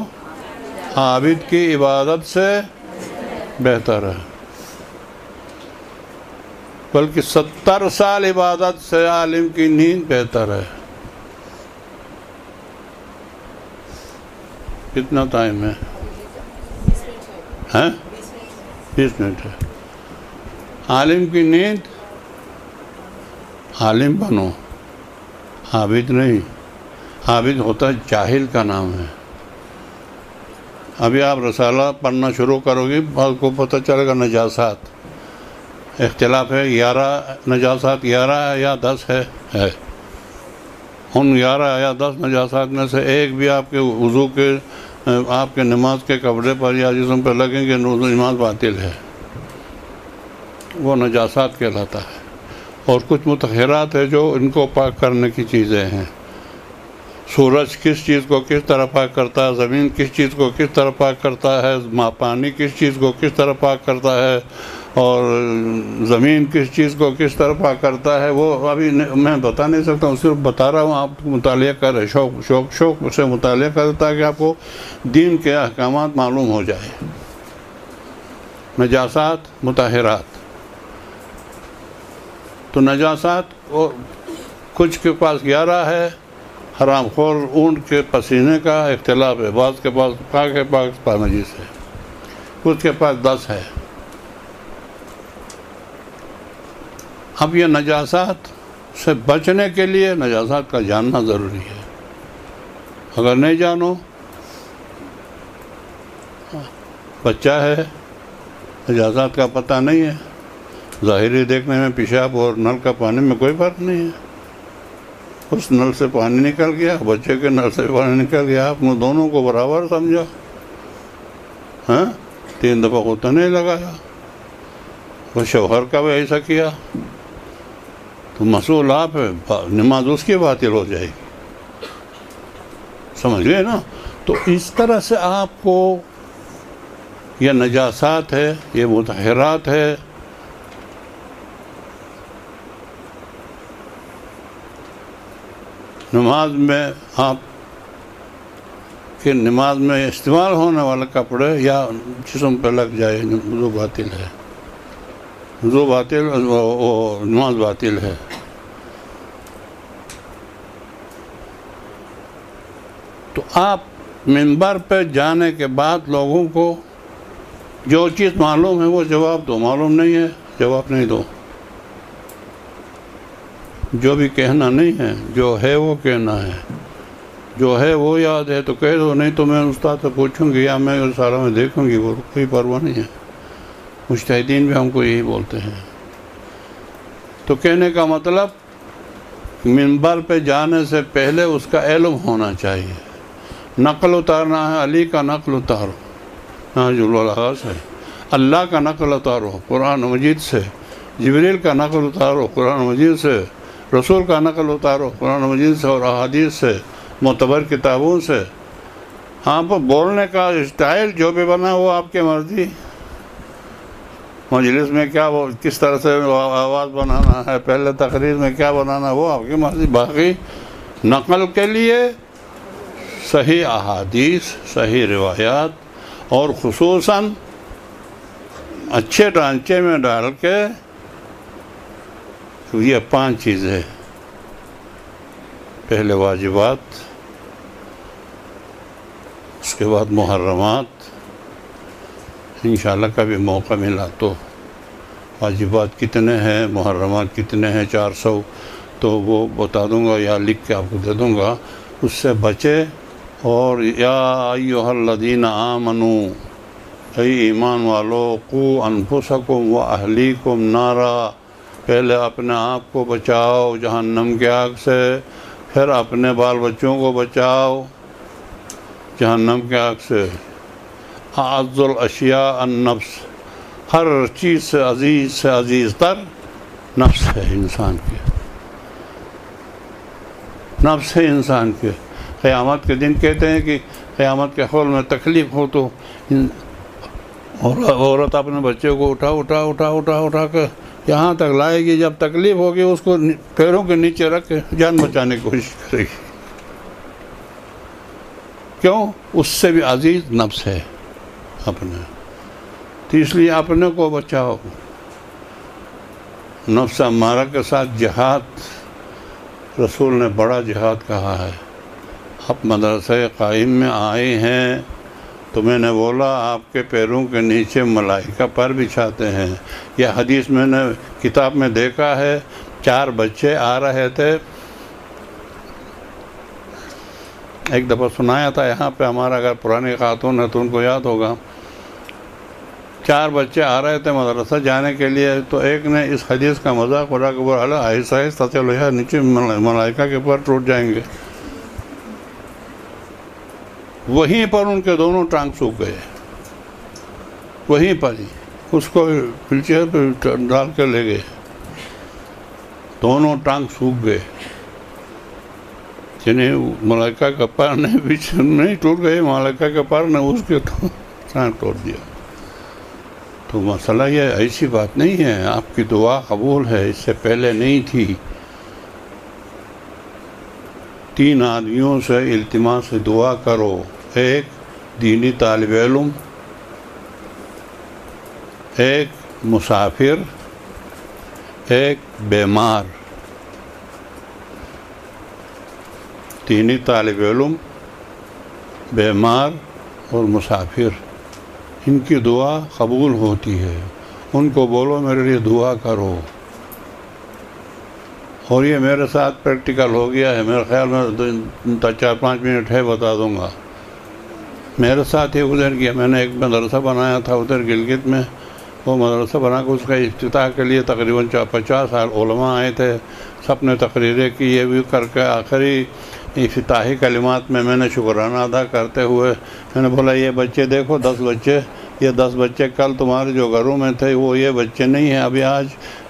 عابد کی عبادت سے بہتر ہے، بلکہ 70 سال عبادت سے عالم کی نیند بہتر ہے۔ کتنا ٹائم ہے؟ 20 منٹ ہے۔ عالم کی نیند، عالم بنو، عابد نہیں۔ عابد ہوتا ہے جاہل کا نام ہے۔ ابھی آپ رسالہ پڑھنا شروع کرو گی، آپ کو پتہ چلے گا نجاسات اختلاف ہے، 11 نجاسات 11 ہے یا 10 ہے۔ ان 11 یا 10 نجاسات میں سے ایک بھی آپ کے وضو کے، آپ کے نماز کے کپڑے پر یا جسم پر لگیں گے، نماز باطل ہے، وہ نجاسات کہلاتا ہے۔ اور کچھ مطہرات ہے جو ان کو پاک کرنے کی چیزیں ہیں۔ سورج کس چیز کو کس طرح پاک کرتا ہے، زمین کس چیز کو کس طرح پاک کرتا ہے، پانی کس چیز کو کس طرح پاک کرتا ہے، اور زمین کس چیز کو کس طرح پاک کرتا ہے، وہ ابھی میں بتا نہیں سکتا ہوں، صرف بتا رہا ہوں، آپ مطالعہ کریں، شوق سے مطالعہ کریں تاکہ آپ کو دین کے احکامات معلوم ہو جائے۔ نجاسات مطہرات، تو نجاسات کچھ کے پاس 11 ہے۔ حرام خور اونٹ کے پسینے کا اختلاف ہے، بعض کے پاس پاک ہے، پاک نجیس ہے، کچھ کے پاس 10 ہے۔ اب یہ نجاسات سے بچنے کے لیے نجاسات کا جاننا ضروری ہے۔ اگر نہیں جانو، بچہ ہے، نجاسات کا پتہ نہیں ہے، ظاہری دیکھنے میں پیشاب اور نل کا پانی میں کوئی فرق نہیں ہے، اس نل سے پانی نکل گیا، بچے کے نل سے پانی نکل گیا، آپ نے دونوں کو برابر سمجھا، 3 دفعہ غوطہ نہیں لگایا، وہ شوہر کا بھی ایسا کیا تو مسئول آپ ہے، نماز اس کی باطل ہو جائے گی، سمجھ گئے نا؟ تو اس طرح سے آپ کو یہ نجاسات ہے، یہ مطہرات ہے، نماز میں آپ کہ نماز میں استعمال ہونے والے کپڑے یا جسم پہ لگ جائے، وضو باطل ہے، وضو باطل، نماز باطل ہے۔ تو آپ منبر پہ جانے کے بعد لوگوں کو جو چیز معلوم ہے وہ جواب دو، معلوم نہیں ہے جواب نہیں دو، جو بھی کہنا نہیں ہے، جو ہے وہ کہنا ہے، جو ہے وہ یاد ہے تو کہہ دو، نہیں تو میں استاد سے پوچھوں گی یا میں رسالہ میں دیکھوں گی، وہ کوئی پرواہ نہیں ہے۔ مجتہدین بھی ہم کو یہی بولتے ہیں۔ تو کہنے کا مطلب منبر پہ جانے سے پہلے اس کا علم ہونا چاہیے۔ نقل اتارنا ہے، علی کا نقل اتارو، نہج البلاغہ سے، اللہ کا نقل اتارو قرآن مجید سے، جبریل کا نقل اتارو قرآن مجید سے، رسول کا نقل اتارو قرآن مجید سے اور احادیث سے، معتبر کتابوں سے۔ ہاں پر بولنے کا اسٹائل جو بھی بنا وہ آپ کی مرضی، مجلس میں کیا وہ کس طرح سے آواز بنانا ہے، پہلے تقریر میں کیا بنانا وہ آپ کی مرضی۔ باقی نقل کے لیے صحیح احادیث، صحیح روایات، اور خصوصاً اچھے ڈھانچے میں ڈال کے یہ 5 چیزیں، پہلے واجبات، اس کے بعد محرمات، انشاءاللہ کبھی موقع ملا تو واجبات کتنے ہیں، محرمات کتنے ہیں، 400 تو وہ بتا دوں گا یا لکھ کے آپ کو دے دوں گا، اس سے بچے۔ اور یا ایھا الذین آمنوا، اے ایمان والو، قوا انفسکم و اہلیکم نارا، پہلے اپنے آپ کو بچاؤ جہنم کی آگ سے، پھر اپنے بال بچوں کو بچاؤ جہنم کی آگ سے۔ اعز الاشیاء النفس، ہر چیز سے عزیز تر نفس ہے انسان کے، نفس ہے انسان کے۔ قیامت کے دن کہتے ہیں کہ قیامت کے حول میں تکلیف ہو تو عورت اپنے بچے کو اٹھا کر یہاں تک لائے گی، جب تکلیف ہوگی اس کو پیروں کے نیچے رکھ کے جان بچانے کی کوشش کرے گی. کیوں؟ اس سے بھی عزیز نفس ہے اپنے. تو اس لیے اپنے کو بچاؤ. نفس امارہ کے ساتھ جہاد رسول نے بڑا جہاد کہا ہے. آپ مدرسہ قائم میں آئے ہیں تو میں نے بولا آپ کے پیروں کے نیچے ملائکہ پر بچھاتے ہیں. یہ حدیث میں نے کتاب میں دیکھا ہے. 4 بچے آ رہے تھے، ایک دفعہ سنایا تھا یہاں پہ، ہمارا اگر پرانی خاتون ہے تو ان کو یاد ہوگا. 4 بچے آ رہے تھے مدرسہ جانے کے لیے، تو ایک نے اس حدیث کا مذاق اڑا کے بولا آہستہ آہستہ چلو یار، نیچے ملائکہ کے پر ٹوٹ جائیں گے. وہیں پر ان کے دونوں ٹانگ سوکھ گئے، وہیں پر ہی اس کو ویل چیئر پہ ڈال کے لے گئے. دونوں ٹانگ سوکھ گئے، جنہیں ملائکہ کا پر نہیں ٹوٹ گئے، ملائکہ کے پر نے اس کے ٹانگ توڑ دیا. تو مسئلہ یہ ایسی بات نہیں ہے، آپ کی دعا قبول ہے، اس سے پہلے نہیں تھی. 3 آدمیوں سے التماس سے دعا کرو، ایک دینی طالب علم، ایک مسافر، ایک بیمار. دینی طالب علم، بیمار اور مسافر، ان کی دعا قبول ہوتی ہے. ان کو بولو میرے لیے دعا کرو. اور یہ میرے ساتھ پریکٹیکل ہو گیا ہے، میرے خیال میں 4-5 منٹ ہے بتا دوں گا. میرے ساتھ ہی گزر گیا. میں نے ایک مدرسہ بنایا تھا ادھر گلگت میں. وہ مدرسہ بنا کے اس کا افتتاح کے لیے تقریباً 50 علماء آئے تھے. سب نے تقریریں کی. یہ بھی کر کے آخری افتتاحی کلمات میں نے شکرانہ ادا کرتے ہوئے میں نے بولا یہ بچے دیکھو 10 بچے، یہ 10 بچے کل تمہارے جو گھروں میں تھے وہ یہ بچے نہیں ہیں، ابھی آج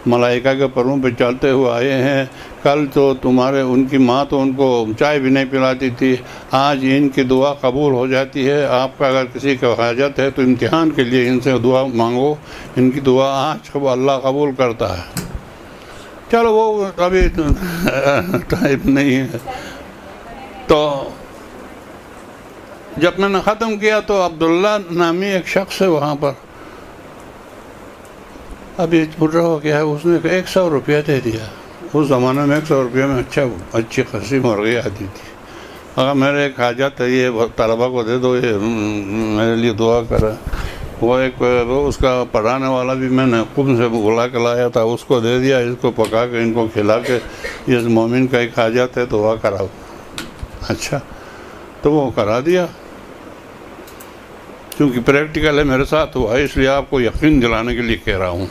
ملائکہ کے پروں پہ چلتے ہوئے آئے ہیں. کل تو تمہارے ان کی ماں تو ان کو چائے بھی نہیں پلاتی تھی، آج ان کی دعا قبول ہو جاتی ہے. آپ کا اگر کسی کا حاجت ہے تو امتحان کے لیے ان سے دعا مانگو، ان کی دعا آج اللہ قبول کرتا ہے. چلو وہ ابھی ٹائم نہیں ہے. تو جب میں نے ختم کیا تو عبداللہ نامی ایک شخص ہے وہاں پر، ابھی بڑھا ہو گیا ہے، اس نے 100 روپیہ دے دیا. اس زمانے میں 100 روپیہ میں اچھی خاصی مرغی آتی تھی. اگر میرے ایک حاجت ہے یہ طلبہ کو دے دو، یہ میرے لیے دعا کرے. وہ اس کا پڑھانے والا بھی میں نے قم سے بلا کے لایا تھا، اس کو دے دیا. اس کو پکا کے ان کو کھلا کے اس مومن کا ایک حاجت ہے دعا کراؤ. اچھا، تو وہ کرا دیا. کیونکہ پریکٹیکل ہے میرے ساتھ ہوا ہے، اس لیے آپ کو یقین دلانے کے لیے کہہ رہا ہوں.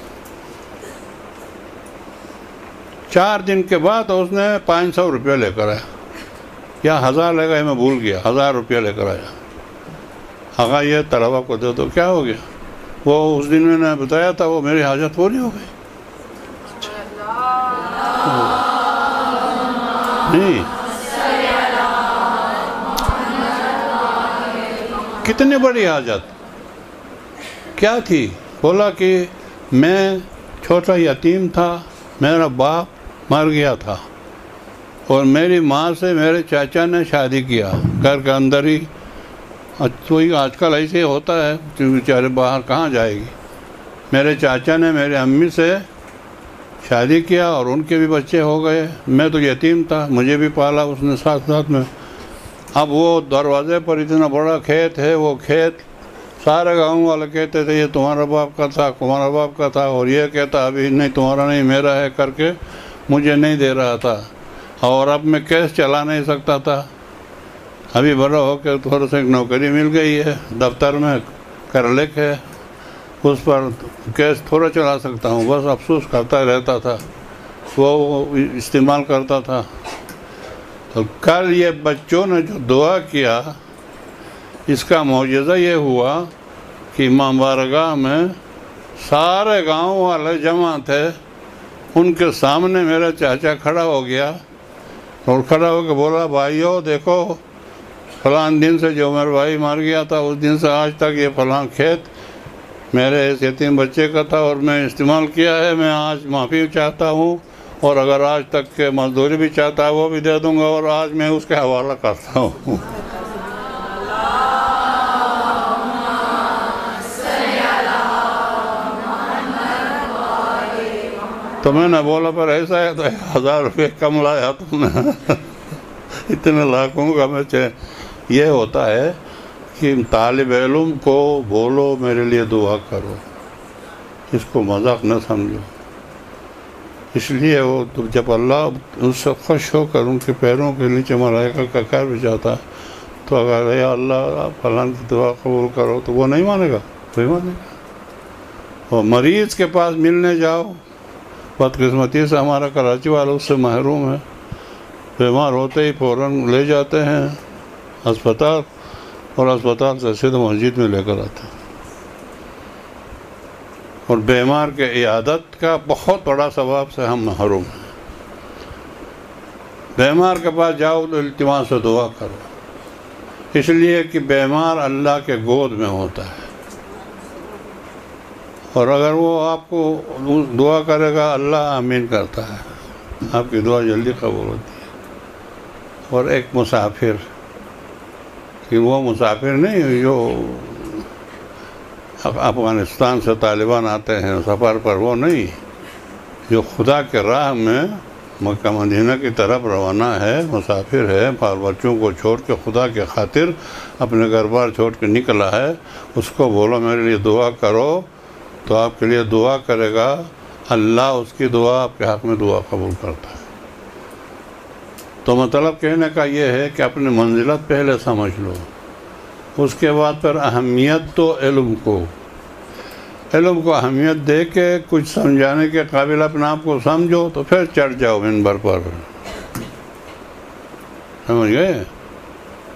4 دن کے بعد اس نے 500 روپیہ لے کر آیا، یا 1000 لے گا، میں بھول گیا، 1000 روپیہ لے کر آیا. آگا یہ طلبہ کو دے دو. کیا ہو گیا؟ وہ اس دن میں نے بتایا تھا وہ میری حاجت پوری ہو گئی. نہیں، کتنی بڑی حاجت کیا تھی؟ بولا کہ میں چھوٹا یتیم تھا، میرا باپ مر گیا تھا، اور میری ماں سے میرے چاچا نے شادی کیا گھر کے اندر ہی. وہی آج کل ایسے ہوتا ہے، بیچارے باہر کہاں جائے گی. میرے چاچا نے میرے امی سے شادی کیا اور ان کے بھی بچے ہو گئے. میں تو یتیم تھا، مجھے بھی پالا اس نے ساتھ ساتھ میں. اب وہ دروازے پر اتنا بڑا کھیت ہے، وہ کھیت سارے گاؤں والے کہتے تھے یہ تمہارا باپ کا تھا، تمہارا باپ کا تھا، اور یہ کہتا ابھی نہیں تمہارا نہیں میرا ہے کر کے مجھے نہیں دے رہا تھا. اور اب میں کیس چلا نہیں سکتا تھا. ابھی بڑا ہو کے تھوڑا سا ایک نوکری مل گئی ہے دفتر میں، کرلک ہے، اس پر کیس تھوڑا چلا سکتا ہوں. بس افسوس کرتا رہتا تھا، وہ استعمال کرتا تھا. تو کل یہ بچوں نے جو دعا کیا، اس کا معجزہ یہ ہوا کہ امام بارگاہ میں سارے گاؤں والے جمع تھے. ان کے سامنے میرا چاچا کھڑا ہو گیا اور کھڑا ہو کے بولا بھائیو دیکھو فلاں دن سے جو میرا بھائی مر گیا تھا اس دن سے آج تک یہ فلاں کھیت میرے اس یتیم بچے کا تھا اور میں استعمال کیا ہے، میں آج معافی چاہتا ہوں، اور اگر آج تک کے مزدوری بھی چاہتا ہے وہ بھی دے دوں گا، اور آج میں اس کے حوالہ کرتا ہوں۔ تو میں نے بولا پر ایسا ہے تو 1000 روپے کم لایا تم نے اتنے لاکھوں کا میں یہ ہوتا ہے کہ طالب علم کو بولو میرے لیے دعا کرو، اس کو مذاق نہ سمجھو، اس لیے وہ جب اللہ ان سے خوش ہو کر ان کے پیروں کے نیچے ملائکہ کا کر بھی جاتا ہے تو اگر یا اللہ فلاں کی دعا قبول کرو تو وہ نہیں مانے گا، کوئی مانے گا۔ اور مریض کے پاس ملنے جاؤ، بدقسمتی سے ہمارا کراچی والوں اس سے محروم ہے، بیمار ہوتے ہی فوراً لے جاتے ہیں اسپتال، اور اسپتال سے سیدھا مسجد میں لے کر آتے ہیں، اور بیمار کے عیادت کا بہت بڑا ثواب سے ہم محروم ہیں۔ بیمار کے پاس جاؤ تو التماس سے دعا کرو، اس لیے کہ بیمار اللہ کے گود میں ہوتا ہے، اور اگر وہ آپ کو دعا کرے گا اللہ آمین کرتا ہے، آپ کی دعا جلدی قبول ہوتی ہے۔ اور ایک مسافر، کہ وہ مسافر نہیں جو افغانستان سے طالبان آتے ہیں سفر پر، وہ نہیں، جو خدا کے راہ میں مکہ مدینہ کی طرف روانہ ہے، مسافر ہے، بال بچوں کو چھوڑ کے خدا کے خاطر اپنے گھر بار چھوڑ کے نکلا ہے، اس کو بولو میرے لیے دعا کرو، تو آپ کے لیے دعا کرے گا، اللہ اس کی دعا آپ کے حق میں دعا قبول کرتا ہے۔ تو مطلب کہنے کا یہ ہے کہ اپنی منزلت پہلے سمجھ لو، اس کے بعد پھر اہمیت تو علم کو اہمیت دے کے کچھ سمجھانے کے قابل اپنے آپ کو سمجھو، تو پھر چڑھ جاؤ منبر پر، سمجھ گئے؟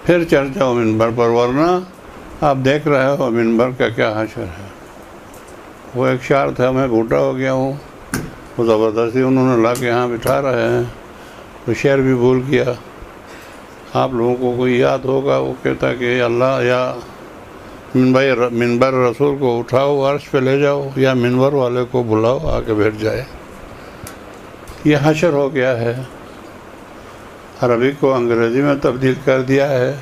پھر چڑھ جاؤ منبر پر، ورنہ آپ دیکھ رہے ہو منبر کا کیا حشر ہے۔ وہ ایک شعر تھا، میں بوڑھا ہو گیا ہوں، وہ زبردستی انہوں نے لا کے یہاں بٹھا رہے ہیں، وہ شعر بھی بھول گیا، آپ لوگوں کو کوئی یاد ہوگا۔ وہ کہتا کہ اللہ یا منبر رسول کو اٹھاؤ، عرش پہ لے جاؤ، یا منبر والے کو بلاؤ آ کے بیٹھ جائے۔ یہ حشر ہو گیا ہے، عربی کو انگریزی میں تبدیل کر دیا ہے۔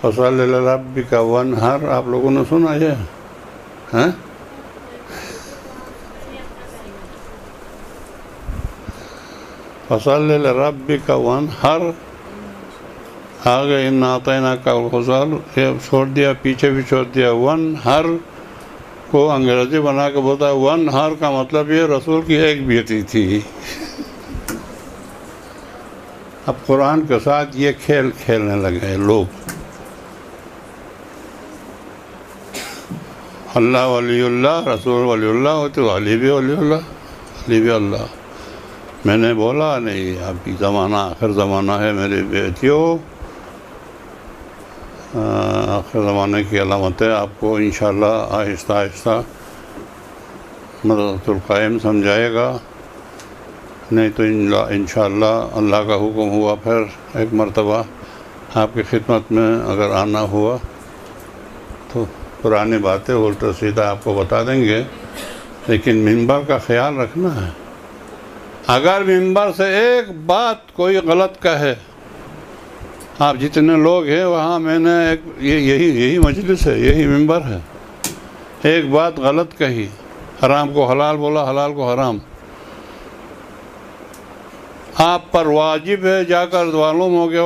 فَصَلِّ لِرَبِّكَ وَانْحَرْ، آپ لوگوں نے سنا یہ؟ ہاں، فَصَلِّ لِرَبِّكَ وَانْحَرْ، آگے اِنَّا أَعْطَيْنَاكَ الْكَوْثَرَ، یہ چھوڑ دیا، پیچھے بھی چھوڑ دیا۔ وَانْحَرْ کو انگریزی بنا کے بولتا ہے، وَانْحَرْ کا مطلب یہ رسول کی ایک بیٹی تھی۔ اب قرآن کے ساتھ یہ کھیل کھیلنے لگے ہیں لوگ۔ اللہ ولی اللہ، رسول ولی اللہ ہوتے، علی بھی ولی اللہ، علی بھی اللہ۔ میں نے بولا نہیں، ابھی زمانہ آخر زمانہ ہے میری بیٹیوں، آخر زمانے کی علامت ہے، آپ کو انشاءاللہ آہستہ آہستہ مدرسۃ القائم سمجھائے گا، نہیں تو انشاءاللہ اللہ کا حکم ہوا پھر ایک مرتبہ آپ کی خدمت میں اگر آنا ہوا تو پرانی باتیں الٹا سیدھا آپ کو بتا دیں گے، لیکن منبر کا خیال رکھنا ہے۔ اگر منبر سے ایک بات کوئی غلط کہے، آپ جتنے لوگ ہیں وہاں، میں نے یہی مجلس ہے، یہی منبر ہے، ایک بات غلط کہی، حرام کو حلال بولا، حلال کو حرام، آپ پر واجب ہے جا کر معلوم ہو گیا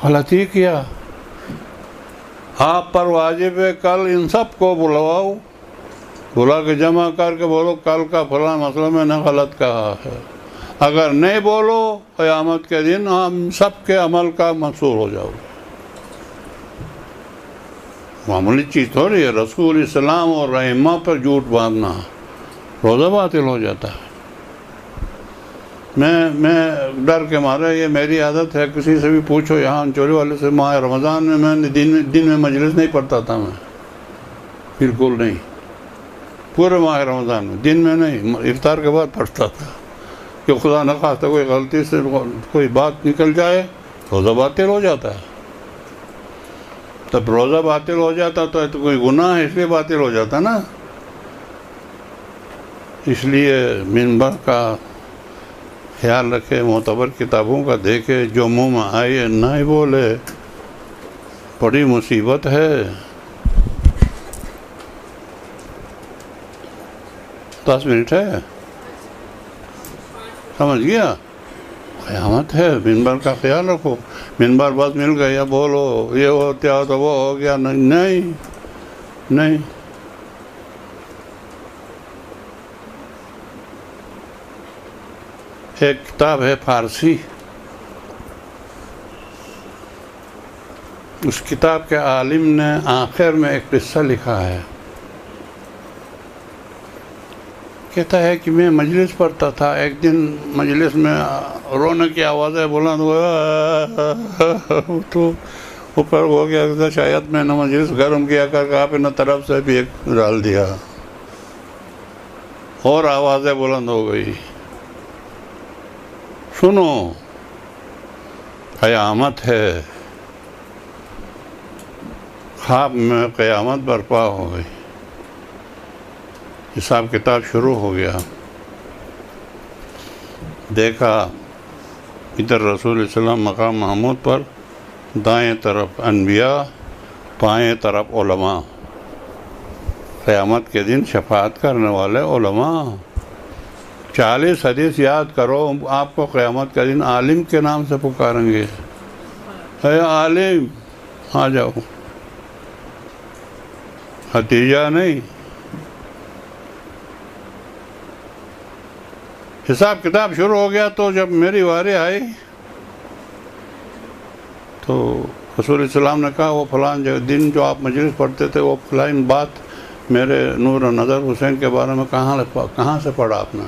غلطی کیا، آپ پر واجب ہے کل ان سب کو بلواؤ، بلا کے جمع کر کے بولو کل کا فلاں مسئلہ میں نے غلط کہا ہے، اگر نہیں بولو قیامت کے دن ہم سب کے عمل کا منصور ہو جاؤ گے۔ معمولی چیز تھوڑی ہے، رسول اسلام اور رحمہ پر جھوٹ باندھنا روزہ باطل ہو جاتا ہے۔ میں ڈر کے مارے، یہ میری عادت ہے، کسی سے بھی پوچھو یہاں چوری والے سے، ماہ رمضان میں میں نے دن میں مجلس نہیں پڑھتا تھا، میں بالکل نہیں، پورے ماہ رمضان میں دن میں نہیں، افطار کے بعد پڑھتا تھا کہ خدا نخواستہ کوئی غلطی سے کوئی بات نکل جائے روزہ باطل ہو جاتا ہے. تب روزہ باطل ہو جاتا تو کوئی گناہ ہے اس لیے باطل ہو جاتا نا. اس لیے منبر کا خیال رکھے، معتبر کتابوں کا دیکھے، جو منہ میں آئے نہ ہی بولے. بڑی مصیبت ہے. 10 منٹ ہے، سمجھ گیا؟ قیامت ہے. منبر کا خیال رکھو. منبر بس مل گیا بولو، یہ ہو کیا تو وہ ہو گیا. نہیں نہیں. ایک کتاب ہے فارسی، اس کتاب کے عالم نے آخر میں ایک قصہ لکھا ہے. کہتا ہے کہ میں مجلس پڑھتا تھا، ایک دن مجلس میں رونے کی آوازیں بلند ہوا تو اوپر ہو گیا. شاید میں نے مجلس گرم کیا کر اپنے طرف سے بھی ایک ڈال دیا اور آوازیں بلند ہو گئی. سنو، قیامت ہے. خواب میں قیامت برپا ہو گئی. حساب کتاب شروع ہو گیا. دیکھا ادھر رسول اللہ علیہ وسلم مقام محمود پر، دائیں طرف انبیاء، بائیں طرف علماء. قیامت کے دن شفاعت کرنے والے علماء. 40 حدیث یاد کرو، آپ کو قیامت کے دن عالم کے نام سے پکاریں گے. اے عالم آ جاؤ. ختیجہ نہیں. حساب کتاب شروع ہو گیا. تو جب میری واری آئی تو رسول اللہ علیہ وسلم نے کہا وہ فلان دن جو آپ مجلس پڑھتے تھے وہ فلان بات میرے نور نظر حسین کے بارے میں کہاں سے پڑھا آپ نے؟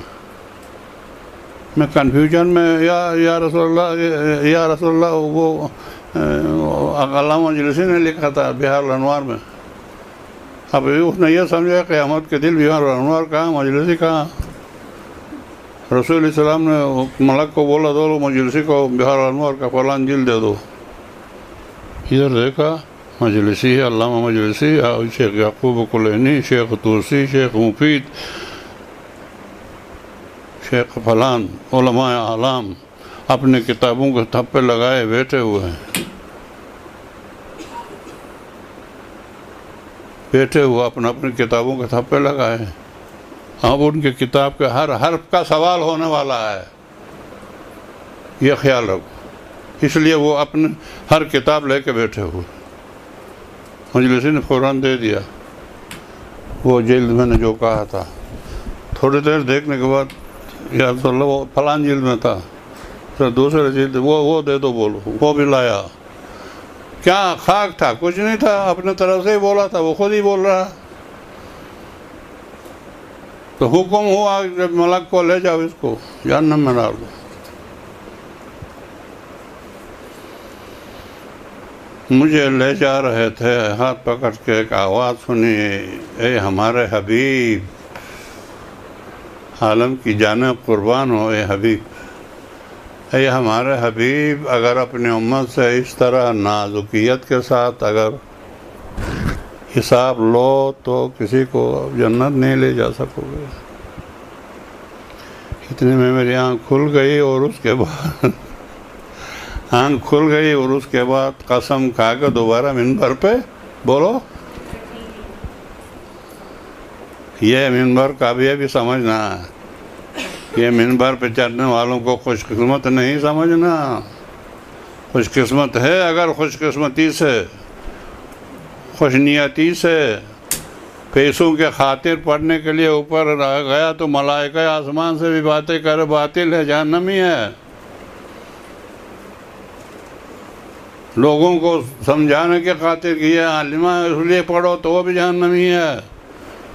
میں کنفیوژن میں یا رسول اللہ وہ علامہ مجلسی نے لکھا تھا بہار الانوار میں. اب اس نے یہ سمجھا قیامت کے دل بہار الانوار کہاں، مجلسی کہاں. رسول اللہ علیہ وسلم نے ملک کو بولا دو مجلسی کو بہار الانوار کا فلان جلد دے دو. ادھر دیکھا مجلسی ہے، علامہ مجلسی، شیخ یعقوب کلینی، شیخ طوسی، شیخ مفید، شیخ فلان، علماء اعلام اپنے کتابوں کے تھپے لگائے بیٹھے ہوئے ہیں. اپنی کتابوں کے تھپے لگائے. اب ان کی کتاب کے ہر حرف کا سوال ہونے والا ہے، یہ خیال رکھو. اس لیے وہ اپنے ہر کتاب لے کے بیٹھے ہوئے. مجلسی نے فوراً دے دیا وہ جلد میں نے جو کہا تھا. تھوڑی دیر دیکھنے کے بعد یا رسول اللہ وہ فلان جلد میں تھا، پھر دوسرے جلد وہ دے دو بولو. وہ بھی لایا. کیا خاک تھا؟ کچھ نہیں تھا، اپنے طرف سے ہی بولا تھا، وہ خود ہی بول رہا. تو حکم ہوا جب ملک کو لے جاؤ، اس کو جہنم میں ڈال دو. مجھے لے جا رہے تھے، ہاتھ پکڑ کے ایک آواز سنی، اے ہمارے حبیب، عالم کی جانب قربان ہو اے حبیب. اے ہمارے حبیب، اگر اپنی امت سے اس طرح نازکیت کے ساتھ اگر حساب لو تو کسی کو جنت نہیں لے جا سکو گے. اتنے میں میری آنکھ کھل گئی اور اس کے بعد قسم کھا کے دوبارہ منبر پہ بولو. یہ منبر کا بھی سمجھنا ہے. یہ منبر پہ چڑھنے والوں کو خوش قسمت نہیں سمجھنا. خوش قسمت ہے اگر خوش قسمتی سے، خوش نیتی سے، پیسوں کے خاطر پڑھنے کے لیے اوپر گیا تو ملائکہ آسمان سے بھی باتیں کرے، باطل ہے، جہنمی ہے. لوگوں کو سمجھانے کے خاطر کہ یہ عالمہ اس لیے پڑھو تو وہ بھی جہنمی ہے.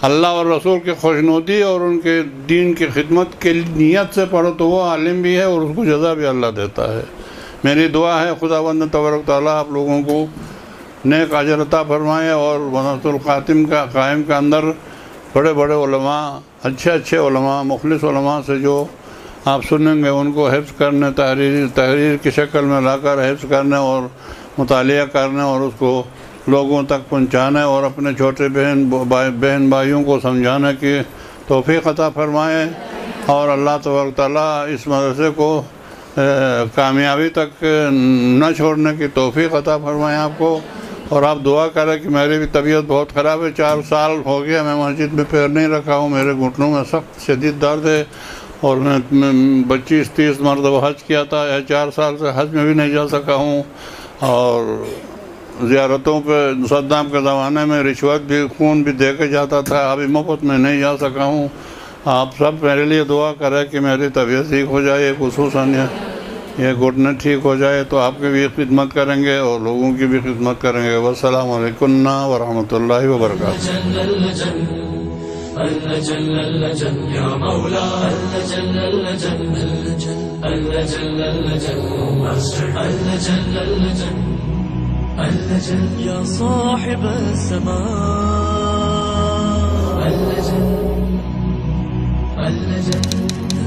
اللہ اور رسول کی خوشنودی اور ان کے دین کی خدمت کے نیت سے پڑھو تو وہ عالم بھی ہے اور اس کو جزا بھی اللہ دیتا ہے. میری دعا ہے خداوند تبارک تعالیٰ آپ لوگوں کو نیک اجر عطا فرمائے اور بنت الخاتم کا قائم کے اندر بڑے بڑے علماء، اچھے علماء، مخلص علماء سے جو آپ سنیں گے ان کو حفظ کرنے، تحریر کی شکل میں لا کر حفظ کرنے اور مطالعہ کرنے اور اس کو لوگوں تک پہنچانے اور اپنے چھوٹے بہن بھائیوں کو سمجھانے کی توفیق عطا فرمائے، اور اللہ تبارک تعالیٰ اس مدرسے کو کامیابی تک نہ چھوڑنے کی توفیق عطا فرمائے آپ کو۔ اور آپ دعا کریں کہ میری بھی طبیعت بہت خراب ہے، 4 سال ہو گیا میں مسجد میں پیر نہیں رکھا ہوں، میرے گھٹنوں میں سخت شدید درد ہے، اور میں 25-30 مرتبہ حج کیا تھا، 4 سال سے حج میں بھی نہیں جا سکا ہوں، اور زیارتوں پہ صدام کے زمانے میں رشوت بھی، خون بھی دے کے جاتا تھا، ابھی مفت میں نہیں جا سکا ہوں۔ آپ سب میرے لیے دعا کریں کہ میری طبیعت ٹھیک ہو جائے، خصوصاً یہ گھٹنے ٹھیک ہو جائے تو آپ کی بھی خدمت کریں گے اور لوگوں کی بھی خدمت کریں گے۔ والسلام علیکم ورحمۃ اللہ وبرکاتہ۔ يا صاحب السماء اللجن